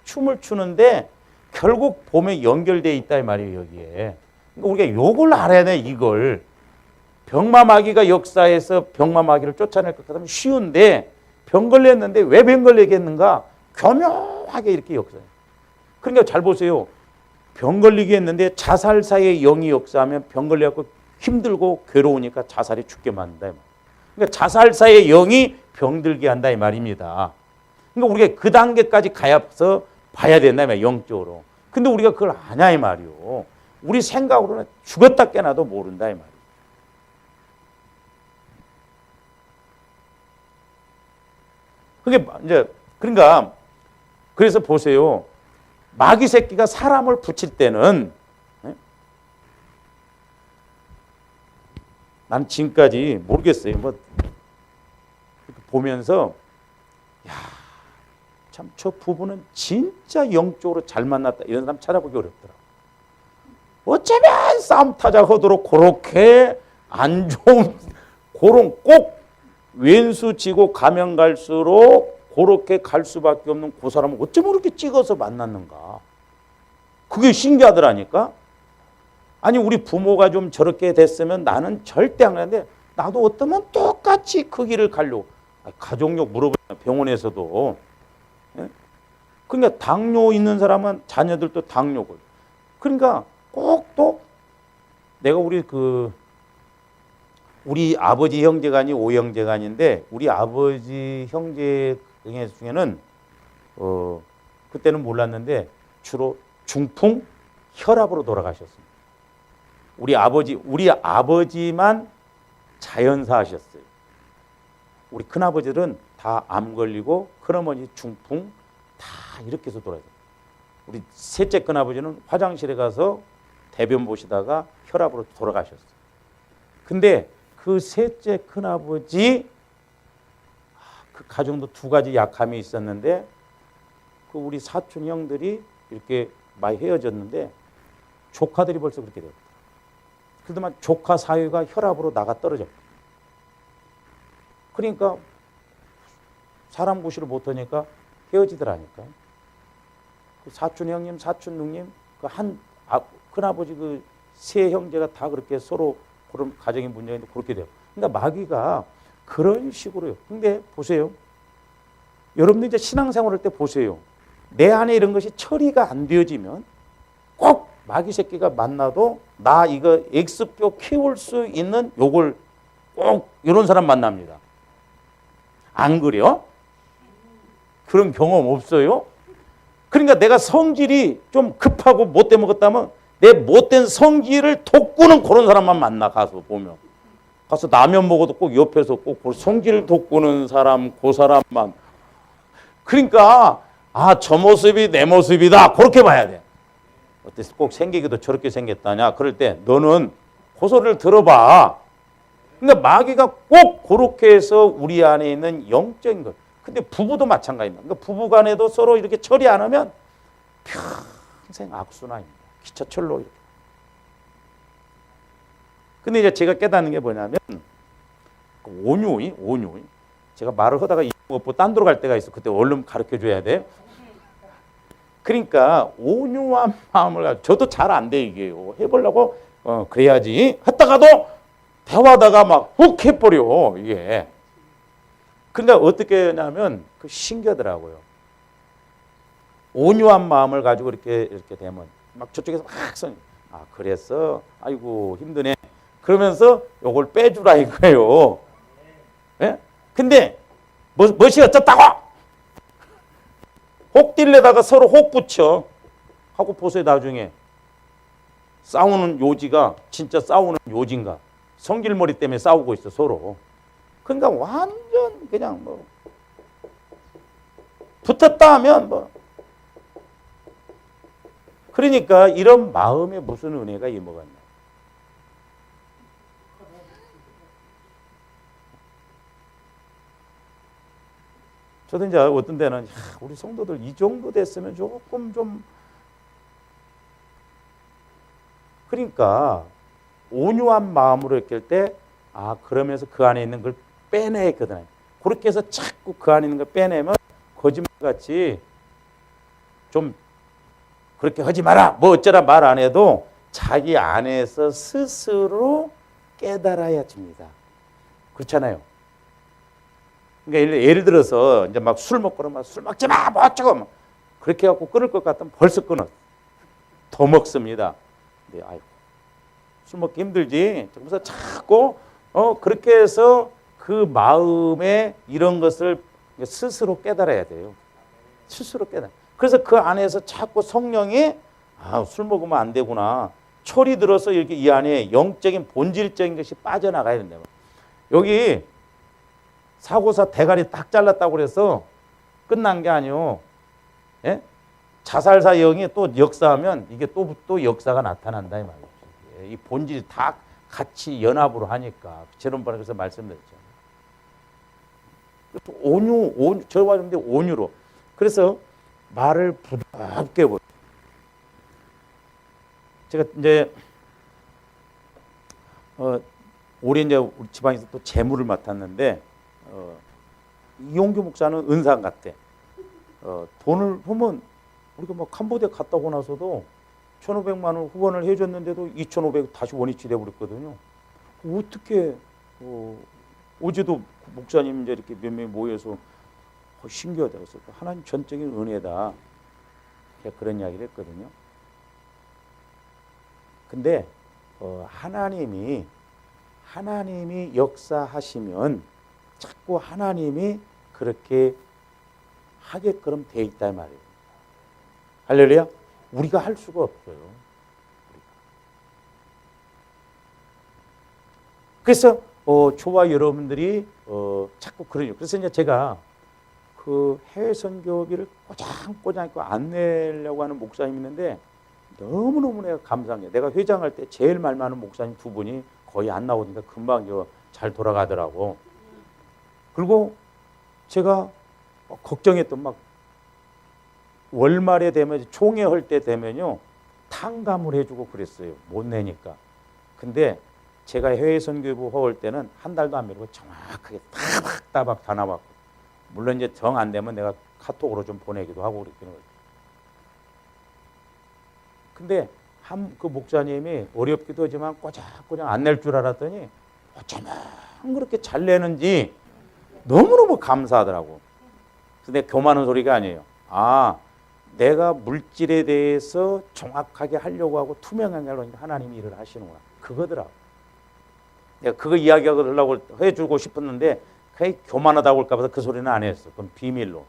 춤을 추는데 결국 봄에 연결되어 있다 이 말이에요, 여기에. 그러니까 우리가 요걸 알아야 돼, 이걸. 병마마귀가 역사에서 병마마귀를 쫓아낼 것 같으면 쉬운데 병 걸렸는데 왜 병 걸리겠는가? 교묘하게 이렇게 역사해요. 그러니까 잘 보세요. 병 걸리게 했는데 자살사의 영이 역사하면 병 걸려갖고 힘들고 괴로우니까 자살이 죽게 만든다. 그러니까 자살사의 영이 병들게 한다 이 말입니다. 그러니까 우리가 그 단계까지 가야서 봐야 된다 이 말이에요, 영적으로. 근데 우리가 그걸 아냐 이 말이요. 우리 생각으로는 죽었다 깨나도 모른다 이 말이에요. 그게 이제 그러니까 그래서 보세요. 마귀 새끼가 사람을 붙일 때는 난 지금까지 모르겠어요. 뭐 보면서 야, 참 저 부부는 진짜 영적으로 잘 만났다. 이런 사람 찾아보기 어렵더라. 어쩌면 싸움 타자 하도록 그렇게 안 좋은 그런 꼭 왼수 지고 가면 갈수록 그렇게 갈 수밖에 없는 그 사람을 어쩌면 그렇게 찍어서 만났는가. 그게 신기하더라니까. 아니 우리 부모가 좀 저렇게 됐으면 나는 절대 안 가는데 나도 어떠면 똑같이 그 길을 가려고. 가족력 물어보잖아요, 병원에서도. 그러니까 당뇨 있는 사람은 자녀들도 당뇨고. 그러니까 꼭 또 내가 우리 아버지 형제간이 오형제간인데 우리 아버지 형제 중에는 그때는 몰랐는데 주로 중풍 혈압으로 돌아가셨습니다. 우리 아버지만 자연사 하셨어요. 우리 큰아버지들은 다 암 걸리고 큰어머니 중풍 다 이렇게 해서 돌아가셨어요. 우리 셋째 큰아버지는 화장실에 가서 대변 보시다가 혈압으로 돌아가셨어요. 근데 그 셋째 큰아버지 그 가정도 두 가지 약함이 있었는데 그 우리 사촌 형들이 이렇게 많이 헤어졌는데 조카들이 벌써 그렇게 됐다. 그동안 조카 사위가 혈압으로 나가 떨어졌다. 그러니까 사람 구실을 못하니까 헤어지더라니까. 그 사촌 형님, 사촌 누님, 큰아버지 그 세 형제가 다 그렇게 서로 그런 가정의 문제인데 그렇게 돼요. 그러니까 마귀가 그런 식으로요. 근데 보세요. 여러분들 이제 신앙생활 할 때 보세요. 내 안에 이런 것이 처리가 안 되어지면 꼭 마귀 새끼가 만나도 나 이거 X표 키울 수 있는 요걸 꼭 이런 사람 만납니다. 안 그래요? 그런 경험 없어요? 그러니까 내가 성질이 좀 급하고 못돼 먹었다면 내 못된 성질을 돋구는 그런 사람만 만나. 가서 보면 가서 라면 먹어도 꼭 옆에서 꼭 그 성질을 돋구는 사람, 그 사람만. 그러니까 저 모습이 내 모습이다 그렇게 봐야 돼. 어때서 꼭 생기기도 저렇게 생겼다냐 그럴 때 너는 그 소리를 들어봐. 그러니까 마귀가 꼭 그렇게 해서 우리 안에 있는 영적인 것. 근데 부부도 마찬가지입니다. 그러니까 부부간에도 서로 이렇게 처리 안 하면 평생 악순환입니다. 기차철로 이렇게. 근데 이제 제가 깨닫는 게 뭐냐면 온유이 제가 말을 하다가 이거 딴 데로 갈 때가 있어. 그때 얼른 가르쳐 줘야 돼. 그러니까 온유한 마음을 가지고 저도 잘 안 돼 이게요. 해보려고 그래야지 했다가도 대화하다가 막 훅 해버려 이게. 그러니까 어떻게 하냐면 그 신기하더라고요. 온유한 마음을 가지고 이렇게 되면 막 저쪽에서 막 그랬어. 아이고 힘드네. 그러면서 요걸 빼주라 이거예요. 예? 근데 멋이 어쩌다고? 혹 딜려다가 서로 혹 붙여. 하고 보세요 나중에. 싸우는 요지가 진짜 싸우는 요지인가? 성질머리 때문에 싸우고 있어 서로. 그러니까 완전 그냥 뭐 붙었다 하면 뭐. 그러니까 이런 마음에 무슨 은혜가 임어갔냐. 저도 이제 어떤 데는 우리 성도들 이 정도 됐으면 조금 좀 그러니까 온유한 마음으로 이렇게 할 때 그러면서 그 안에 있는 걸 빼내야 했거든요. 그렇게 해서 자꾸 그 안에 있는 걸 빼내면 거짓말같이 좀 그렇게 하지 마라 뭐 어쩌라 말 안 해도 자기 안에서 스스로 깨달아야 집니다. 그렇잖아요. 그러니까 예를 들어서 이제 막 술 먹고 그러면 술 먹지 마, 뭐 어쩌고 막 그렇게 해갖고 끊을 것 같으면 벌써 끊어. 더 먹습니다. 근데 아이고 술 먹기 힘들지. 그래서 자꾸 그렇게 해서 그 마음에 이런 것을 스스로 깨달아야 돼요. 스스로 깨달아. 그래서 그 안에서 자꾸 성령이 술 먹으면 안 되구나. 철이 들어서 이렇게 이 안에 영적인 본질적인 것이 빠져나가야 된다. 여기 사고사 대가리 딱 잘랐다고 그래서 끝난 게 아니요. 예? 자살사 영이 또 역사하면 이게 또 역사가 나타난다 이 말이죠. 이 본질이 다 같이 연합으로 하니까 지난번에 그래서 말씀드렸죠. 온유 저와 근데 온유로. 그래서 말을 부드럽게 보여. 제가 이제 올해 이제 우리 지방에서 또 재무를 맡았는데 이용규 목사는 은상 같대. 돈을 보면 우리가 막 캄보디아 갔다 오고 나서도 1,500만 원 후원을 해줬는데도 2,500 다시 원위치 돼버렸거든요. 어떻게 어제도 목사님 이제 이렇게 몇 명이 모여서 신기하다 그래서 하나님 전적인 은혜다 그런 이야기를 했거든요. 근데 하나님이 역사하시면 자꾸 하나님이 그렇게 하게끔 돼 있다 말이에요. 할렐루야. 우리가 할 수가 없어요. 그래서 저와 여러분들이 자꾸 그러죠. 그래서 이제 제가 그 해외 선교비를 꼬장꼬장 안 내려고 하는 목사님이 있는데 너무너무 내가 감사한 게 내가 회장할 때 제일 말 많은 목사님 두 분이 거의 안 나오니까 금방 잘 돌아가더라고. 그리고 제가 걱정했던 막 월말에 되면 총회할 때 되면요 탕감을 해주고 그랬어요. 못 내니까. 근데 제가 해외 선교부 허울 때는 한 달도 안 미루고 정확하게 따박 다 나왔고 물론 이제 정 안 되면 내가 카톡으로 좀 보내기도 하고 그랬거든요. 근데 그 목사님이 어렵기도 하지만 꼬장꼬장 안 낼 줄 알았더니 어쩌면 그렇게 잘 내는지 너무너무 감사하더라고. 그래서 내가 교만한 소리가 아니에요. 내가 물질에 대해서 정확하게 하려고 하고 투명하게 하려고 하나님이 일을 하시는구나. 그거더라고. 내가 그거 이야기하려고 해주고 싶었는데 그게 교만하다고 할까 봐서 그 소리는 안 했어. 그건 비밀로.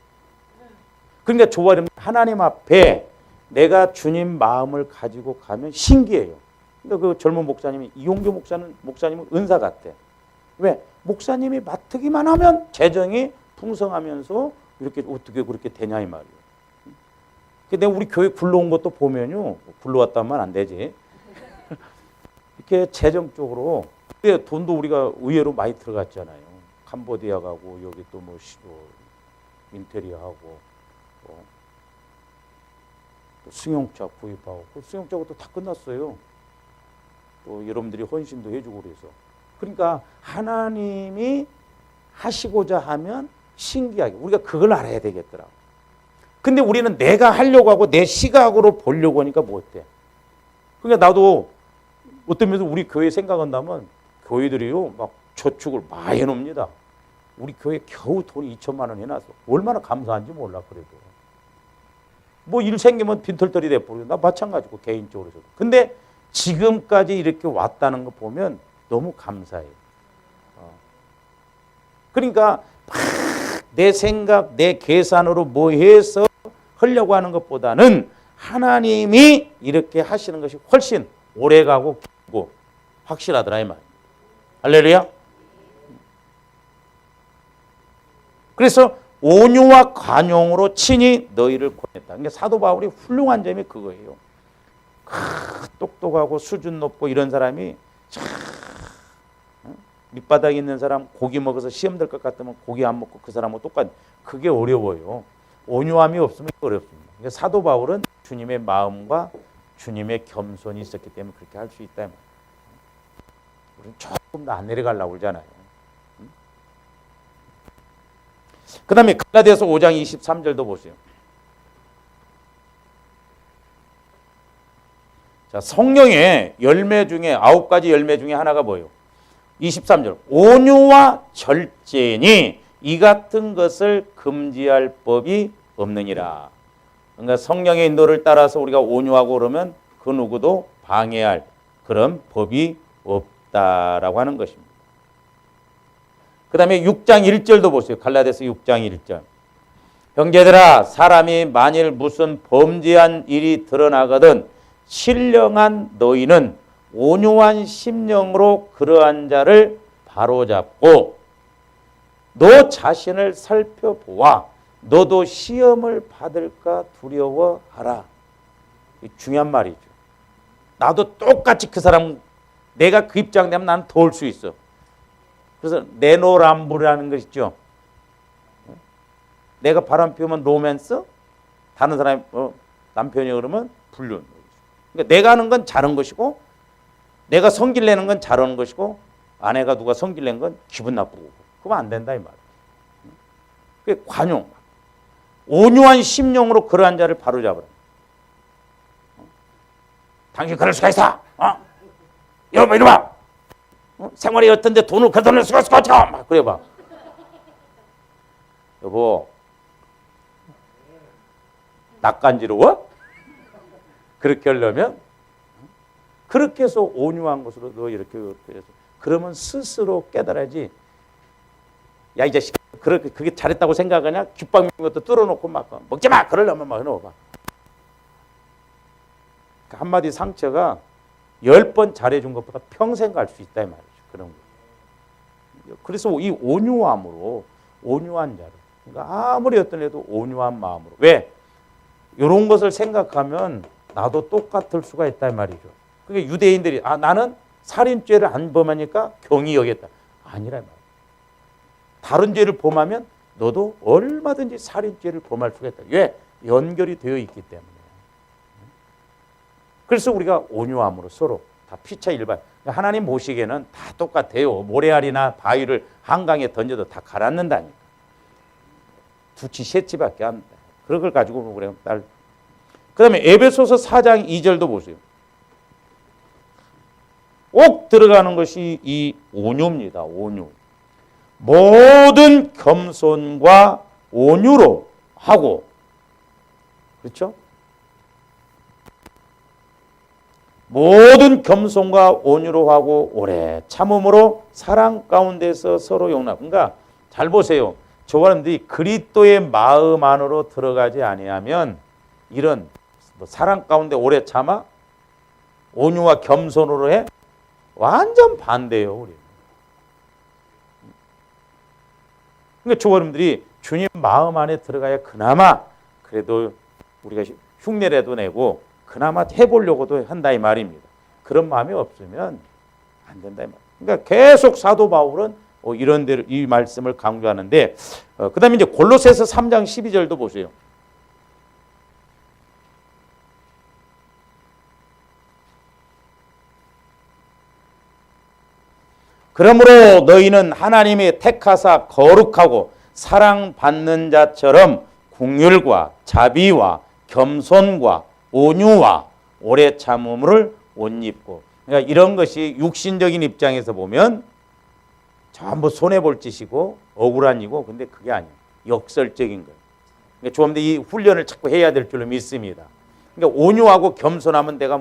그러니까 좋아하면 하나님 앞에 내가 주님 마음을 가지고 가면 신기해요. 그러니까 그 젊은 목사님이 이용규 목사님은 은사 같대. 왜? 목사님이 맡기만 하면 재정이 풍성하면서 이렇게 어떻게 그렇게 되냐 이 말이에요. 근데 우리 교회 굴러온 것도 보면요. 굴러왔다면 안 되지. 이렇게 재정적으로 돈도 우리가 의외로 많이 들어갔잖아요. 캄보디아 가고 여기 또 뭐 인테리어 하고 또 승용차 구입하고 그 승용차가 또 다 끝났어요. 또 여러분들이 헌신도 해주고 그래서 그러니까 하나님이 하시고자 하면 신기하게 우리가 그걸 알아야 되겠더라. 근데 우리는 내가 하려고 하고 내 시각으로 보려고 하니까 뭐 어때? 그러니까 나도 어떤 면에서 우리 교회 생각한다면 교회들이요 막 저축을 많이 해놉니다. 우리 교회 겨우 돈이 2천만 원 해놨어. 얼마나 감사한지 몰라 그래도. 뭐 일 생기면 빈털터리 돼버리고 나 마찬가지고 개인적으로. 근데 지금까지 이렇게 왔다는 거 보면 너무 감사해요. 그러니까 막 내 생각, 내 계산으로 뭐 해서 하려고 하는 것보다는 하나님이 이렇게 하시는 것이 훨씬 오래 가고 길고 확실하더라 이 말. 할렐루야. 그래서 온유와 관용으로 친히 너희를 권했다. 그러니까 사도 바울이 훌륭한 점이 그거예요. 똑똑하고 수준 높고 이런 사람이 참 밑바닥에 있는 사람 고기 먹어서 시험 될 것 같으면 고기 안 먹고 그 사람하고 똑같. 그게 어려워요. 온유함이 없으면 어렵습니다. 그러니까 사도 바울은 주님의 마음과 주님의 겸손이 있었기 때문에 그렇게 할 수 있다. 우리는 조금 더 안 내려가려고 그러잖아요. 그 다음에 갈라디아서 5장 23절도 보세요. 자, 성령의 열매 중에 9가지 열매 중에 하나가 뭐예요? 23절. 온유와 절제니 이 같은 것을 금지할 법이 없느니라. 그러니까 성령의 인도를 따라서 우리가 온유하고 그러면 그 누구도 방해할 그런 법이 없다라고 하는 것입니다. 그 다음에 6장 1절도 보세요. 갈라디아서 6장 1절. 형제들아, 사람이 만일 무슨 범죄한 일이 드러나거든 신령한 너희는 온유한 심령으로 그러한 자를 바로잡고 너 자신을 살펴보아 너도 시험을 받을까 두려워하라. 중요한 말이죠. 나도 똑같이 그 사람 내가 그 입장 되면 나는 도울 수 있어. 그래서 내노람부라는 것 있죠. 내가 바람 피우면 로맨스, 다른 사람이 남편이 그러면 불륜. 그러니까 내가 하는 건 잘한 것이고 내가 성질 내는 건 잘하는 것이고 아내가 누가 성질 낸 건 기분 나쁘고 그러면 안 된다 이 말이에요. 그게 관용. 온유한 심령으로 그러한 자를 바로잡으라. 당신 그럴 수가 있어. 여러분 이리 봐. 생활이 어떤데 그 돈을 쓰고 막 그래 봐. 여보 낯간지러워? 그렇게 하려면 그렇게 해서 온유한 것으로 너 이렇게 해서 그러면 스스로 깨달아야지. 야 이 자식 그게 잘했다고 생각하냐? 귓밥 먹는 것도 뚫어놓고 막 먹지 마 그러려면 막 해놓아. 한마디 상처가 10번 잘해준 것보다 평생 갈 수 있다 이 말이죠. 그런 거. 그래서 이 온유함으로 온유한 자를 그러니까 아무리 어떤 애도 온유한 마음으로 왜? 이런 것을 생각하면 나도 똑같을 수가 있다 이 말이죠. 그게 유대인들이 나는 살인죄를 안 범하니까 경히 여겼다. 아니라 이 말이에요. 다른 죄를 범하면 너도 얼마든지 살인죄를 범할 수가 있다. 왜? 연결이 되어 있기 때문에. 그래서 우리가 온유함으로 서로 다 피차 일반. 하나님 보시기에는 다 똑같아요. 모래알이나 바위를 한강에 던져도 다 가라앉는다니까. 두치 셋치밖에 안 돼. 그런 걸 가지고 그래. 그 다음에 에베소서 4장 2절도 보세요. 꼭 들어가는 것이 이 온유입니다. 온유. 모든 겸손과 온유로 하고 그렇죠? 모든 겸손과 온유로 하고 오래 참음으로 사랑 가운데서 서로 용납. 그러니까 잘 보세요. 저 사람들이 그리스도의 마음 안으로 들어가지 아니하면 이런 사랑 가운데 오래 참아 온유와 겸손으로 해 완전 반대예요. 우리. 그러니까 저 사람들이 주님 마음 안에 들어가야 그나마 그래도 우리가 흉내라도 내고 그나마 해보려고도 한다 이 말입니다. 그런 마음이 없으면 안 된다 이 말. 그러니까 계속 사도 바울은 이런 데를 이 말씀을 강조하는데 그다음에 이제 골로새서 3장 12절도 보세요. 그러므로 너희는 하나님의 택하사 거룩하고 사랑받는 자처럼 긍휼과 자비와 겸손과 온유와 오래 참음을 옷 입고. 그러니까 이런 것이 육신적인 입장에서 보면 전부 손해볼 짓이고 억울한 이고 근데 그게 아니에요. 역설적인 거예요. 그러니까 좀 더 이 훈련을 자꾸 해야 될 줄로 믿습니다. 그러니까 온유하고 겸손하면 내가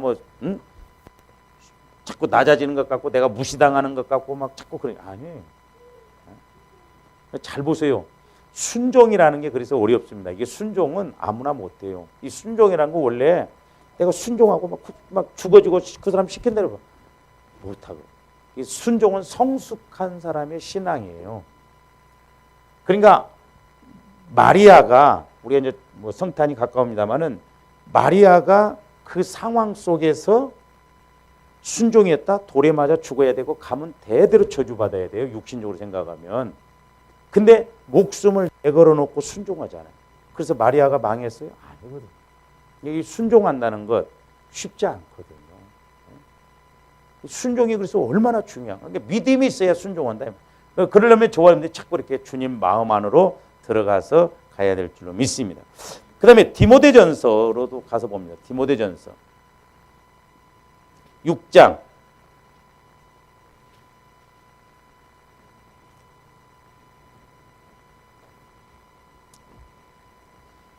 자꾸 낮아지는 것 같고 내가 무시당하는 것 같고 막 자꾸 그래. 아니에요. 잘 보세요. 순종이라는 게 그래서 어렵습니다. 이게 순종은 아무나 못해요. 이 순종이라는 거 원래 내가 순종하고 막 죽어지고 그 사람 시킨 대로 못하고. 이 순종은 성숙한 사람의 신앙이에요. 그러니까 마리아가, 우리가 이제 뭐 성탄이 가까웁니다만은 마리아가 그 상황 속에서 순종했다, 돌에 맞아 죽어야 되고 가면 대대로 저주받아야 돼요. 육신적으로 생각하면. 근데 목숨을 내걸어 놓고 순종하잖아요. 그래서 마리아가 망했어요? 아니거든요. 이 순종한다는 것 쉽지 않거든요. 순종이 그래서 얼마나 중요한 거예요. 그러니까 믿음이 있어야 순종한다. 그러려면 저와 여러분들이 자꾸 이렇게 주님 마음 안으로 들어가서 가야 될 줄로 믿습니다. 그 다음에 디모데전서로도 가서 봅니다. 디모데전서 6장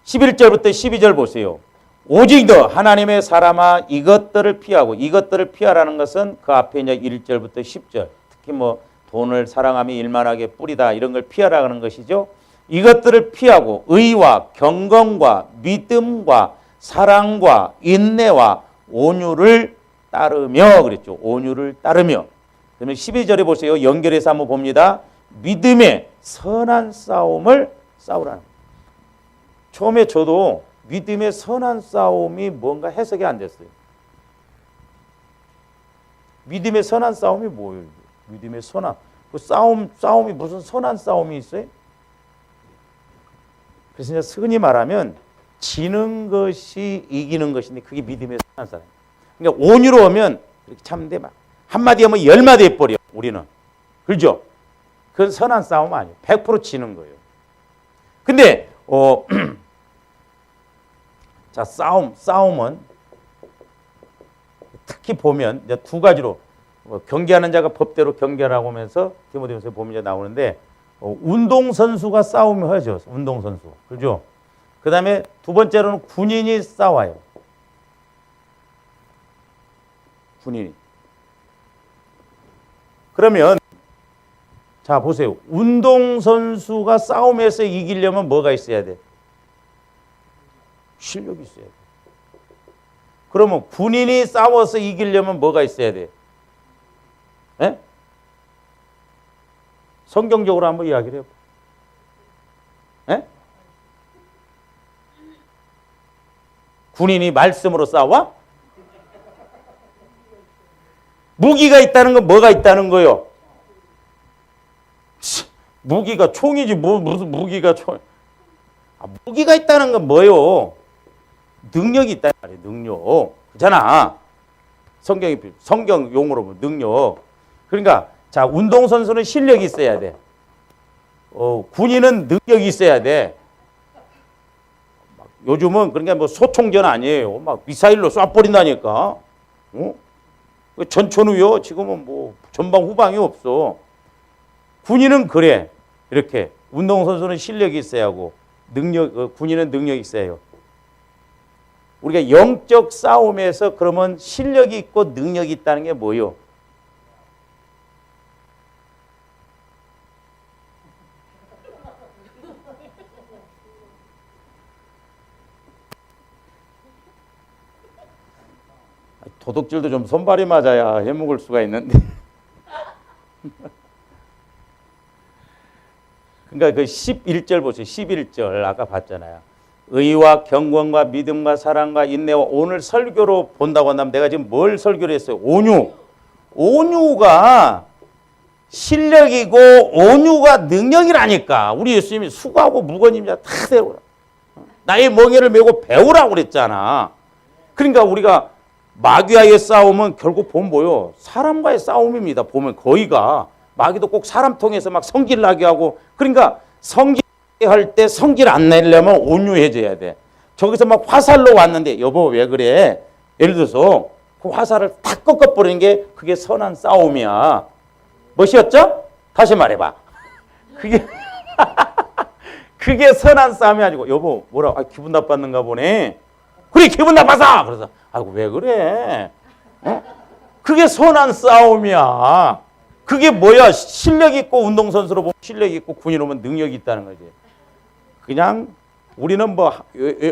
11절부터 12절 보세요. 오직 너 하나님의 사람아 이것들을 피하고, 이것들을 피하라는 것은 그 앞에 이제 1절부터 10절, 특히 뭐 돈을 사랑하며 일만하게 뿌리다 이런 걸 피하라는 것이죠. 이것들을 피하고 의와 경건과 믿음과 사랑과 인내와 온유를 따르며 그랬죠. 온유를 따르며. 그러면 12절에 보세요. 연결해서 한번 봅니다. 믿음의 선한 싸움을 싸우라는 거예요. 처음에 저도 믿음의 선한 싸움이 뭔가 해석이 안 됐어요. 믿음의 선한 싸움이 뭐예요? 믿음의 선한. 그 싸움이 무슨 선한 싸움이 있어요? 그래서 이제 흔히 말하면 지는 것이 이기는 것인데 그게 믿음의 선한 싸움. 그러니까 온유로 하면 이렇게 참는데 막 한마디 하면 10마디 해버려, 우리는. 그렇죠? 그건 선한 싸움 아니에요. 100% 지는 거예요. 근데, 자, 싸움은 특히 보면 이제 두 가지로 경계하는 자가 법대로 경계하라고 하면서 디모데전서에 보면 이제 나오는데 운동선수가 싸움을 하죠. 운동선수. 그죠? 그 다음에 두 번째로는 군인이 싸워요. 군인이. 그러면 자, 보세요. 운동선수가 싸움에서 이기려면 뭐가 있어야 돼? 실력이 있어야 돼. 그러면 군인이 싸워서 이기려면 뭐가 있어야 돼? 에? 성경적으로 한번 이야기를 해봐. 에? 군인이 말씀으로 싸워? 무기가 있다는 건 뭐가 있다는 거요? 무기가 총이지 무슨 무기가 총? 무기가 있다는 건 뭐요? 능력이 있다는 말이에요. 능력. 그렇잖아. 성경 용어로 보면 능력. 그러니까 자, 운동선수는 실력이 있어야 돼. 군인은 능력이 있어야 돼. 요즘은 그러니까 뭐 소총전 아니에요. 막 미사일로 쏴버린다니까. 전천후요. 지금은 뭐 전방 후방이 없어. 군인은 그래. 이렇게 운동선수는 실력이 있어야 하고 군인은 능력이 있어야 해요. 우리가 영적 싸움에서 그러면 실력이 있고 능력이 있다는 게 뭐예요? 도둑질도 좀 손발이 맞아야 해먹을 수가 있는데. 그러니까 그 11절 보세요. 11절 아까 봤잖아요. 의와 경건과 믿음과 사랑과 인내와, 오늘 설교로 본다고 한다면 내가 지금 뭘 설교를 했어요? 온유. 온유가 실력이고 온유가 능력이라니까. 우리 예수님이 수고하고 무거운 자 다 배우라. 나의 멍에를 메고 배우라고 그랬잖아. 그러니까 우리가 마귀와의 싸움은 결국 보면 뭐요? 사람과의 싸움입니다. 보면 거의가. 마귀도 꼭 사람 통해서 막 성질 나게 하고, 그러니까 성질할 때 성질 안 내려면 온유해져야 돼. 저기서 막 화살로 왔는데 여보 왜 그래? 예를 들어서 그 화살을 탁 꺾어버리는 게 그게 선한 싸움이야. 멋이었죠? 다시 말해봐. 그게 선한 싸움이 아니고, 여보 뭐라? 기분 나빴는가 보네. 그래 기분 나빠서. 그래서 아이고 왜 그래? 그게 선한 싸움이야. 그게 뭐야? 실력 있고 운동선수로 보면 실력 있고 군인 오면 능력이 있다는 거지. 그냥 우리는 뭐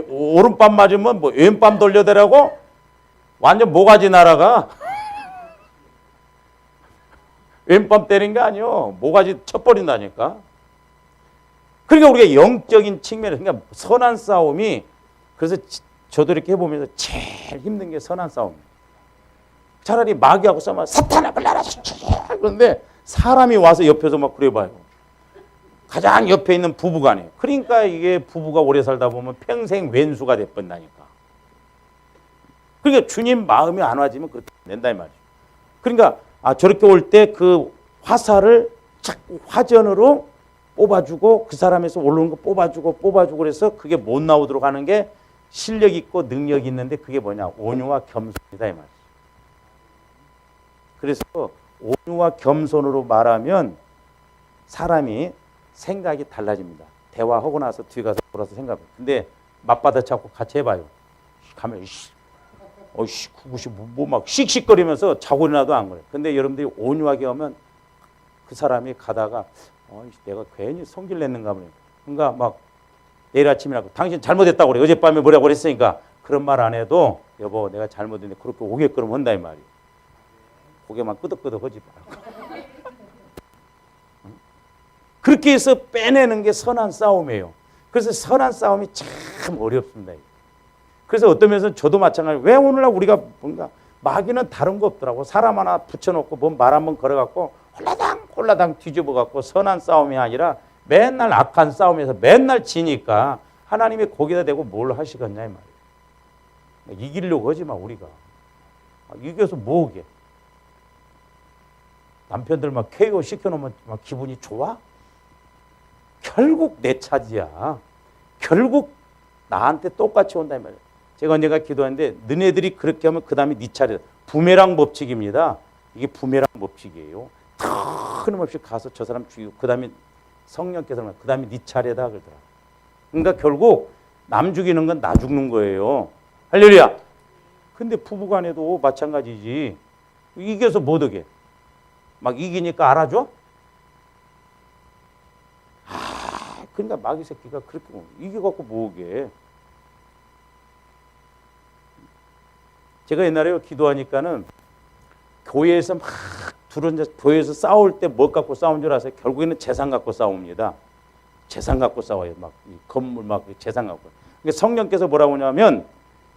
오른밤 맞으면 뭐 왼밤 돌려대라고 완전 모가지 날아가. 왼밤 때린 게 아니요. 모가지 쳐버린다니까. 그러니까 우리가 영적인 측면에서, 그러니까 선한 싸움이, 그래서 저도 이렇게 해보면서 제일 힘든 게 선한 싸움이에요. 차라리 마귀하고 싸우면 사탄아 불러라. 그런데 사람이 와서 옆에서 막 그래봐요. 가장 옆에 있는 부부간에. 그러니까 이게 부부가 오래 살다 보면 평생 왼수가 돼버린다니까. 그러니까 주님 마음이 안 와지면 그렇게 된다 이 말이죠. 그러니까 저렇게 올 때 그 화살을 자꾸 화전으로 뽑아주고 그 사람에서 올라오는 거 뽑아주고 그래서 그게 못 나오도록 하는 게 실력 있고 능력 있는데 그게 뭐냐? 온유와 겸손이다 이 말이죠. 그래서 온유와 겸손으로 말하면 사람이 생각이 달라집니다. 대화하고 나서 뒤에 가서 돌아서 생각해요. 근데 맞받아 잡고 같이 해봐요. 가면 그것이 막 씩씩거리면서 자고 일어나도 안 그래. 근데 여러분들이 온유하게 하면 그 사람이 가다가 내가 괜히 성질 냈는가 보네. 그러니까 막 내일 아침이라고 당신 잘못했다고 그래. 어젯밤에 뭐라고 그랬으니까 그런 말 안 해도 여보 내가 잘못했는데 그렇게 오게끔 한다 이 말이에요. 고개만 끄덕끄덕 하지 말고. 그렇게 해서 빼내는 게 선한 싸움이에요. 그래서 선한 싸움이 참 어렵습니다. 그래서 어떤 면에서는 저도 마찬가지로 왜 오늘날 우리가 뭔가 마귀는 다른 거 없더라고. 사람 하나 붙여놓고 뭔 말 한번 걸어갖고 홀라당 뒤집어갖고 선한 싸움이 아니라 맨날 악한 싸움에서 맨날 지니까 하나님이 거기다 대고 뭘 하시겠냐 이 말이에요. 이기려고 하지 마 우리가. 이겨서 뭐하게. 남편들 막 KO 시켜놓으면 막 기분이 좋아? 결국 내 차지야. 결국 나한테 똑같이 온다 이 말이에요. 제가 언젠가 기도하는데 너네들이 그렇게 하면 그 다음에 네 차례다. 부메랑 법칙입니다. 이게 부메랑 법칙이에요. 틀림없이 가서 저 사람 죽이고 그 다음에 성령께서 그 다음에 네 차례다 그러더라. 그러니까 결국 남 죽이는 건 나 죽는 거예요. 할렐루야. 근데 부부간에도 마찬가지지. 이겨서 못 오게. 막 이기니까 알아줘? 그러니까 마귀 새끼가 그렇게 이겨갖고 뭐게. 제가 옛날에 기도하니까는 교회에서 막 둘은 교회에서 싸울 때 뭐 갖고 싸운 줄 아세요? 결국에는 재산 갖고 싸웁니다. 재산 갖고 싸워요. 막 건물 막 재산 갖고. 그러니까 성령께서 뭐라고 하냐면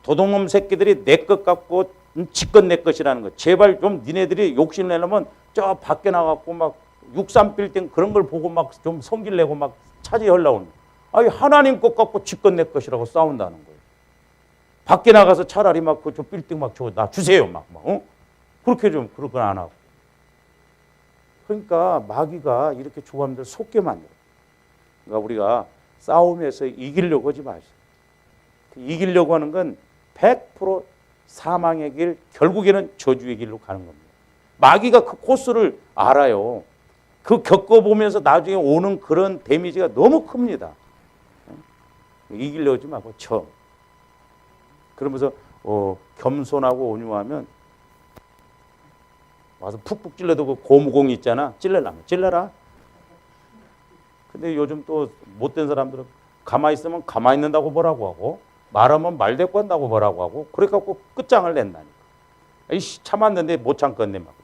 도둑놈 새끼들이 내 것 갖고 지껏 내 것이라는 거. 제발 좀 니네들이 욕심 내려면 저 밖에 나가고 막 63빌딩 그런 걸 보고 막 좀 성질 내고 막 차지하려고. 아니 하나님 것 갖고 지껏 내 것이라고 싸운다는 거예요. 밖에 나가서 차라리 막 저 빌딩 막 나 주세요 막 그렇게 좀 그런 건 안 하고. 그러니까 마귀가 이렇게 조감들 속게 만들어. 그러니까 우리가 싸움에서 이기려고 하지 마시오. 이기려고 하는 건 100% 사망의 길, 결국에는 저주의 길로 가는 겁니다. 마귀가 그 코스를 알아요. 그 겪어보면서 나중에 오는 그런 데미지가 너무 큽니다. 이기려고 하지 말고 그러면서 겸손하고 온유하면 와서 푹푹 찔러도 그 고무공 있잖아. 찔러라면 찔러라. 근데 요즘 또 못된 사람들은 가만히 있으면 가만히 있는다고 뭐라고 하고 말하면 말대꾸 한다고 뭐라고 하고 그래갖고 끝장을 낸다니까. 에이씨 참았는데 못 참겠네 막.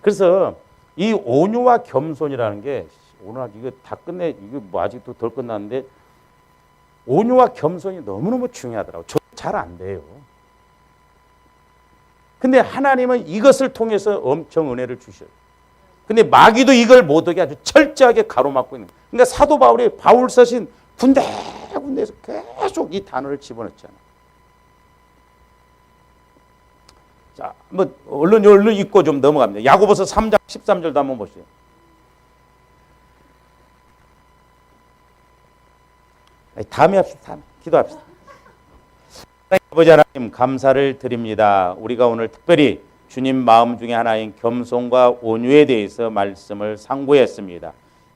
그래서 이 온유와 겸손이라는 게 오늘 이거 다 끝내 이거 뭐 아직도 덜 끝났는데 온유와 겸손이 너무너무 중요하더라고. 저 잘 안 돼요. 근데 하나님은 이것을 통해서 엄청 은혜를 주셔요. 근데 마귀도 이걸 못하게 아주 철저하게 가로막고 있는 거예요. 그러니까 사도 바울이 바울 서신 군데군데에서 계속 이 단어를 집어넣잖아요. 자, 한번 얼른 읽고 좀 넘어갑니다. 야고보서 3장 13절도 한번 보시죠. 다음에 합시다. 다음에 기도합시다. 아버지 하나님 감사를 드립니다. 우리가 오늘 특별히 주님 마음 중에 하나인 겸손과 온유에 대해서 말씀을 상고했습니다.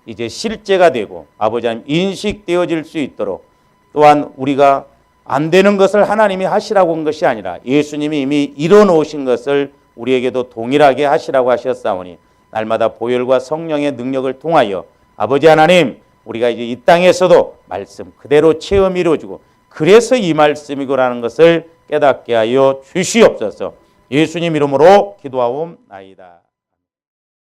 이제 실제가 되고 아버지 하나님 인식되어질 수 있도록 또한 우리가 안 되는 것을 하나님이 하시라고 한 것이 아니라 예수님이 이미 이뤄놓으신 것을 우리에게도 동일하게 하시라고 하셨사오니 날마다 보혈과 성령의 능력을 통하여 아버지 하나님 우리가 이제 이 땅에서도 말씀 그대로 체험이 이루어지고 그래서 이 말씀이고라는 것을 깨닫게 하여 주시옵소서. 예수님 이름으로 기도하옵나이다.